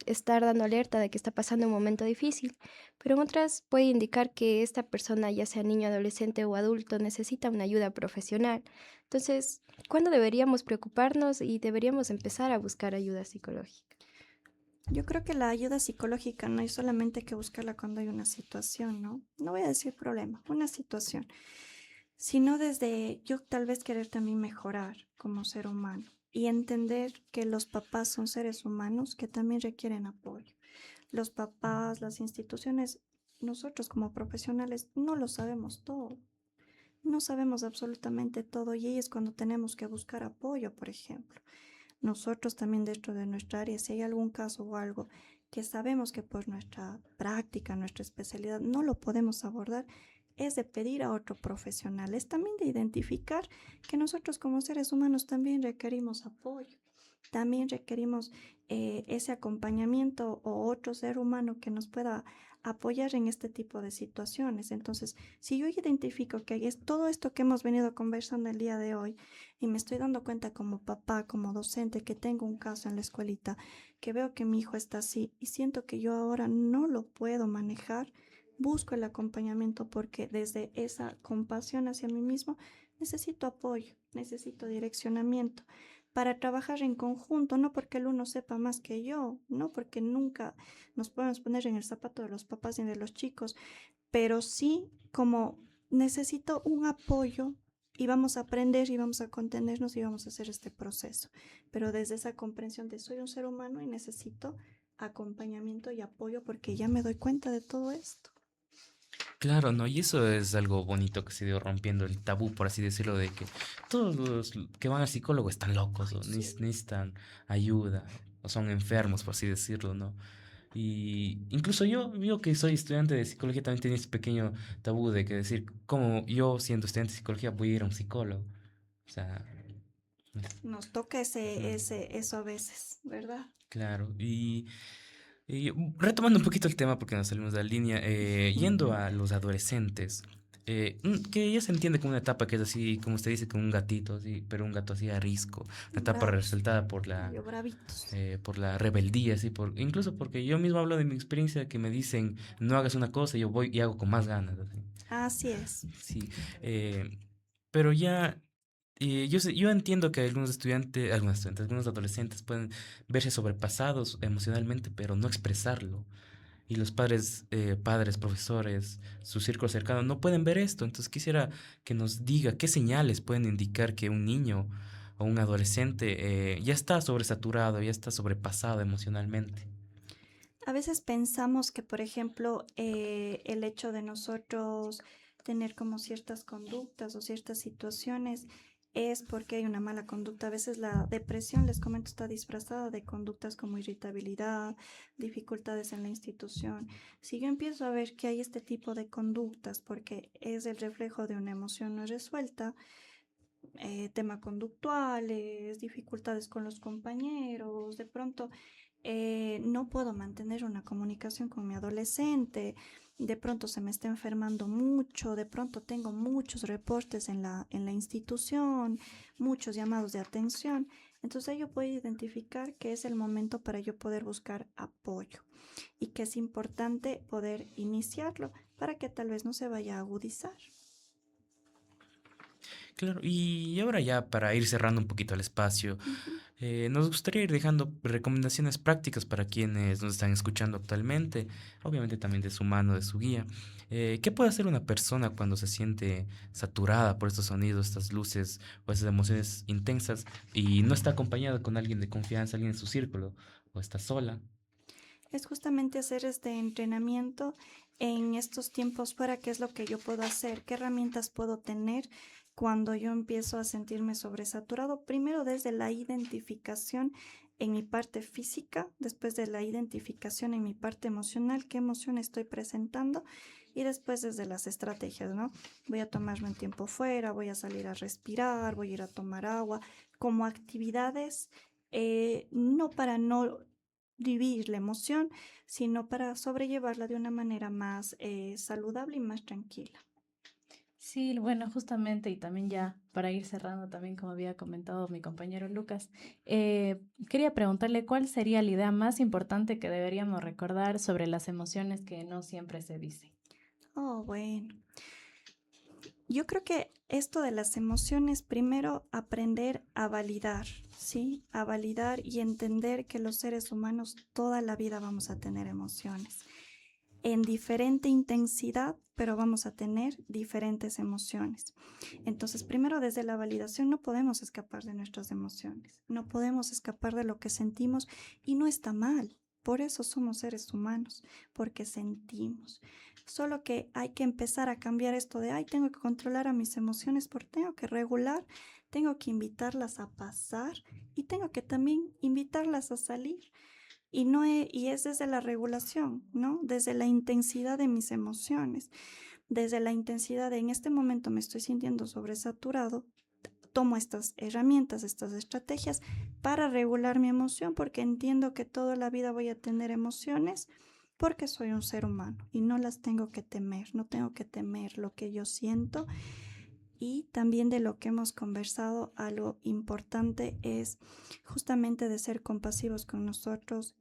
estar dando alerta de que está pasando un momento difícil, pero en otras puede indicar que esta persona, ya sea niño, adolescente o adulto, necesita una ayuda profesional. Entonces, ¿cuándo deberíamos preocuparnos y deberíamos empezar a buscar ayuda psicológica? Yo creo que la ayuda psicológica no hay solamente que buscarla cuando hay una situación, ¿no? No voy a decir problema, una situación, sino desde yo tal vez querer también mejorar como ser humano y entender que los papás son seres humanos que también requieren apoyo. Los papás, las instituciones, nosotros como profesionales no lo sabemos todo. No sabemos absolutamente todo y ahí es cuando tenemos que buscar apoyo, por ejemplo. Nosotros también dentro de nuestra área, si hay algún caso o algo que sabemos que por nuestra práctica, nuestra especialidad no lo podemos abordar, es de pedir a otro profesional, es también de identificar que nosotros como seres humanos también requerimos apoyo, también requerimos ese acompañamiento o otro ser humano que nos pueda apoyar en este tipo de situaciones. Entonces, si yo identifico que es todo esto que hemos venido conversando el día de hoy, y me estoy dando cuenta como papá, como docente, que tengo un caso en la escuelita, que veo que mi hijo está así y siento que yo ahora no lo puedo manejar, busco el acompañamiento porque desde esa compasión hacia mí mismo necesito apoyo, necesito direccionamiento para trabajar en conjunto, no porque el uno sepa más que yo, no porque nunca nos podemos poner en el zapato de los papás y de los chicos, pero sí como necesito un apoyo y vamos a aprender y vamos a contenernos y vamos a hacer este proceso. Pero desde esa comprensión de soy un ser humano y necesito acompañamiento y apoyo porque ya me doy cuenta de todo esto. Claro, ¿no? Y eso es algo bonito que se dio rompiendo el tabú, por así decirlo, de que todos los que van al psicólogo están locos o necesitan ayuda o son enfermos, por así decirlo, ¿no? Y incluso yo que soy estudiante de psicología también tenía ese pequeño tabú de que decir, ¿cómo yo siendo estudiante de psicología voy a ir a un psicólogo? O sea, Nos toca mm, eso a veces, ¿verdad? claro. Y retomando un poquito el tema porque nos salimos de la línea, yendo a los adolescentes, que ya se entiende como una etapa que es así, como usted dice, como un gatito, así, pero un gato así a risco, una etapa Bravos, resaltada medio bravitos. por la rebeldía, así, incluso porque yo mismo hablo de mi experiencia que me dicen, no hagas una cosa, yo voy y hago con más ganas, así. Así es. Sí, pero ya, yo entiendo que algunos adolescentes pueden verse sobrepasados emocionalmente, pero no expresarlo. Y los padres, profesores, su círculo cercano no pueden ver esto. Entonces quisiera que nos diga qué señales pueden indicar que un niño o un adolescente ya está sobresaturado, ya está sobrepasado emocionalmente. A veces pensamos que, por ejemplo, el hecho de nosotros tener como ciertas conductas o ciertas situaciones es porque hay una mala conducta. A veces la depresión, les comento, está disfrazada de conductas como irritabilidad, dificultades en la institución. Si yo empiezo a ver que hay este tipo de conductas porque es el reflejo de una emoción no resuelta, tema conductuales, dificultades con los compañeros, de pronto no puedo mantener una comunicación con mi adolescente, de pronto se me está enfermando mucho, de pronto tengo muchos reportes en la institución, muchos llamados de atención. Entonces yo puedo identificar que es el momento para yo poder buscar apoyo y que es importante poder iniciarlo para que tal vez no se vaya a agudizar. Claro, y ahora ya para ir cerrando un poquito el espacio, Ujú. Nos gustaría ir dejando recomendaciones prácticas para quienes nos están escuchando actualmente, obviamente también de su mano, de su guía. ¿Qué puede hacer una persona cuando se siente saturada por estos sonidos, estas luces o esas emociones intensas y no está acompañada con alguien de confianza, alguien en su círculo, o está sola? Es justamente hacer este entrenamiento en estos tiempos fuera, qué es lo que yo puedo hacer, qué herramientas puedo tener cuando yo empiezo a sentirme sobresaturado. Primero desde la identificación en mi parte física, después de la identificación en mi parte emocional, qué emoción estoy presentando y después desde las estrategias, ¿no? Voy a tomarme un tiempo fuera, voy a salir a respirar, voy a ir a tomar agua, como actividades, no para no vivir la emoción, sino para sobrellevarla de una manera más saludable y más tranquila. Sí, bueno, justamente y también ya para ir cerrando también como había comentado mi compañero Lucas, quería preguntarle cuál sería la idea más importante que deberíamos recordar sobre las emociones que no siempre se dicen. Oh, bueno. Yo creo que esto de las emociones, primero aprender a validar, ¿sí? A validar y entender que los seres humanos toda la vida vamos a tener emociones en diferente intensidad, pero vamos a tener diferentes emociones. Entonces, primero desde la validación no podemos escapar de nuestras emociones, no podemos escapar de lo que sentimos y no está mal. Por eso somos seres humanos, porque sentimos. Solo que hay que empezar a cambiar esto de, ay, tengo que controlar a mis emociones porque tengo que regular, tengo que invitarlas a pasar y tengo que también invitarlas a salir. Y es desde la regulación, ¿no? Desde la intensidad de mis emociones, desde la intensidad de en este momento me estoy sintiendo sobresaturado, tomo estas herramientas, estas estrategias para regular mi emoción, porque entiendo que toda la vida voy a tener emociones, porque soy un ser humano y no las tengo que temer, no tengo que temer lo que yo siento. Y también de lo que hemos conversado, algo importante es justamente de ser compasivos con nosotros.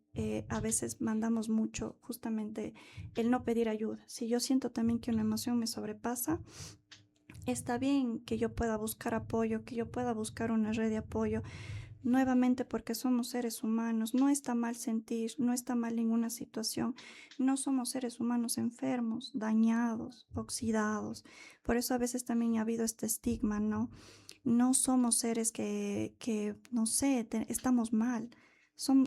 A veces mandamos mucho justamente el no pedir ayuda. Si yo siento también que una emoción me sobrepasa, está bien que yo pueda buscar apoyo, que yo pueda buscar una red de apoyo. Nuevamente porque somos seres humanos, no está mal sentir, no está mal ninguna situación, no somos seres humanos enfermos, dañados, oxidados. Por eso a veces también ha habido este estigma, ¿no? No somos seres que no sé, estamos mal.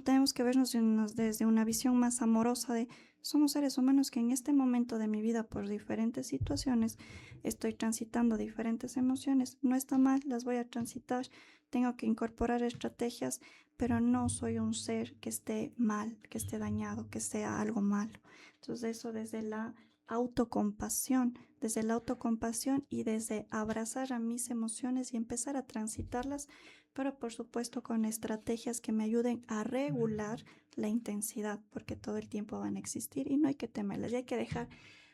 Tenemos que vernos desde una visión más amorosa de somos seres humanos que en este momento de mi vida por diferentes situaciones estoy transitando diferentes emociones. No está mal, las voy a transitar. Tengo que incorporar estrategias, pero no soy un ser que esté mal, que esté dañado, que sea algo malo. Entonces eso desde la autocompasión y desde abrazar a mis emociones y empezar a transitarlas, pero por supuesto con estrategias que me ayuden a regular la intensidad, porque todo el tiempo van a existir y no hay que temerlas, y hay que dejar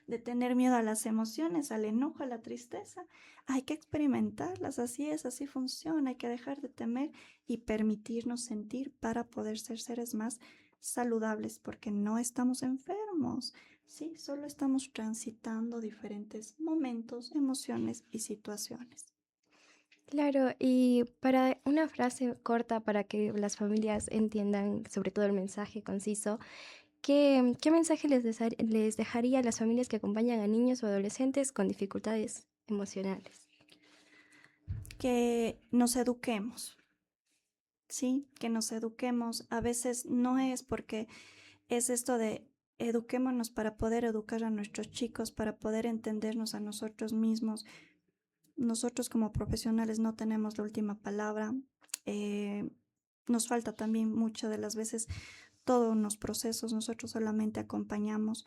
de tener miedo a las emociones, al enojo, a la tristeza. Hay que experimentarlas, así es, así funciona. Hay que dejar de temer y permitirnos sentir para poder ser seres más saludables, porque no estamos enfermos, sí, solo estamos transitando diferentes momentos, emociones y situaciones. Claro, y para una frase corta para que las familias entiendan sobre todo el mensaje conciso, ¿qué mensaje les dejaría a las familias que acompañan a niños o adolescentes con dificultades emocionales? Que nos eduquemos, sí, que nos eduquemos. A veces no es porque es esto de eduquémonos para poder educar a nuestros chicos, para poder entendernos a nosotros mismos. Nosotros como profesionales no tenemos la última palabra. Eh, Nos falta también muchas de las veces todos los procesos, nosotros solamente acompañamos,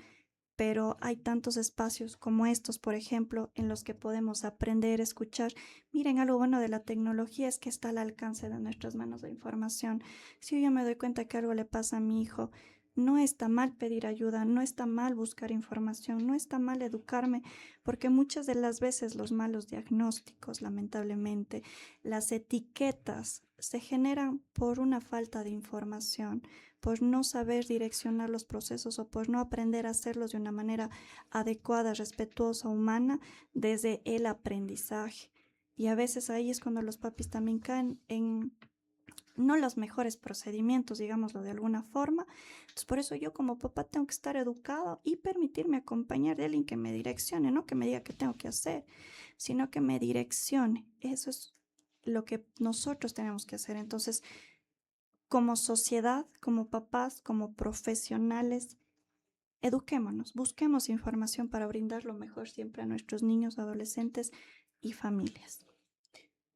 pero hay tantos espacios como estos, por ejemplo, en los que podemos aprender, escuchar. Miren, algo bueno de la tecnología es que está al alcance de nuestras manos la información. Si yo me doy cuenta que algo le pasa a mi hijo, no está mal pedir ayuda, no está mal buscar información, no está mal educarme, porque muchas de las veces los malos diagnósticos, lamentablemente, las etiquetas se generan por una falta de información, por no saber direccionar los procesos o por no aprender a hacerlos de una manera adecuada, respetuosa, humana, desde el aprendizaje. Y a veces ahí es cuando los papis también caen en no los mejores procedimientos, digámoslo de alguna forma. Entonces, por eso yo como papá tengo que estar educado y permitirme acompañar de alguien que me direccione, no que me diga qué tengo que hacer, sino que me direccione. Eso es lo que nosotros tenemos que hacer. Entonces, como sociedad, como papás, como profesionales, eduquémonos, busquemos información para brindar lo mejor siempre a nuestros niños, adolescentes y familias.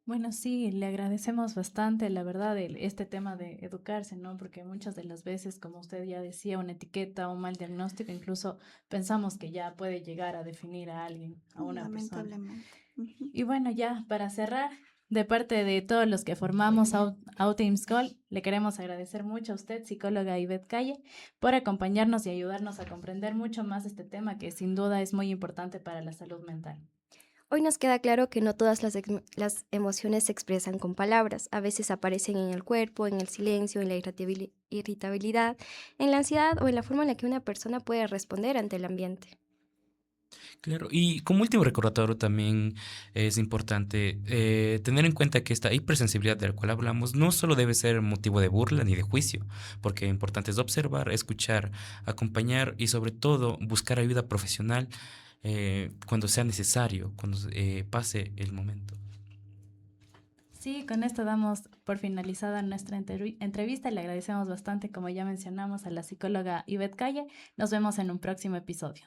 Bueno, sí, le agradecemos bastante, la verdad, este tema de educarse, ¿no? Porque muchas de las veces, como usted ya decía, una etiqueta o un mal diagnóstico, incluso pensamos que ya puede llegar a definir a alguien, a una persona. Lamentablemente. Ujú. Y bueno, ya para cerrar, de parte de todos los que formamos Outings Gold, le queremos agradecer mucho a usted, psicóloga Ivette Calle, por acompañarnos y ayudarnos a comprender mucho más este tema que sin duda es muy importante para la salud mental. Hoy nos queda claro que no todas las emociones se expresan con palabras. A veces aparecen en el cuerpo, en el silencio, en la irritabilidad, en la ansiedad o en la forma en la que una persona puede responder ante el ambiente. Claro, y como último recordatorio también es importante tener en cuenta que esta hipersensibilidad de la cual hablamos no solo debe ser motivo de burla ni de juicio, porque lo importante es observar, escuchar, acompañar y sobre todo buscar ayuda profesional cuando sea necesario, cuando pase el momento. Sí, con esto damos por finalizada nuestra entrevista. Le agradecemos bastante, como ya mencionamos, a la psicóloga Ivette Calle. Nos vemos en un próximo episodio.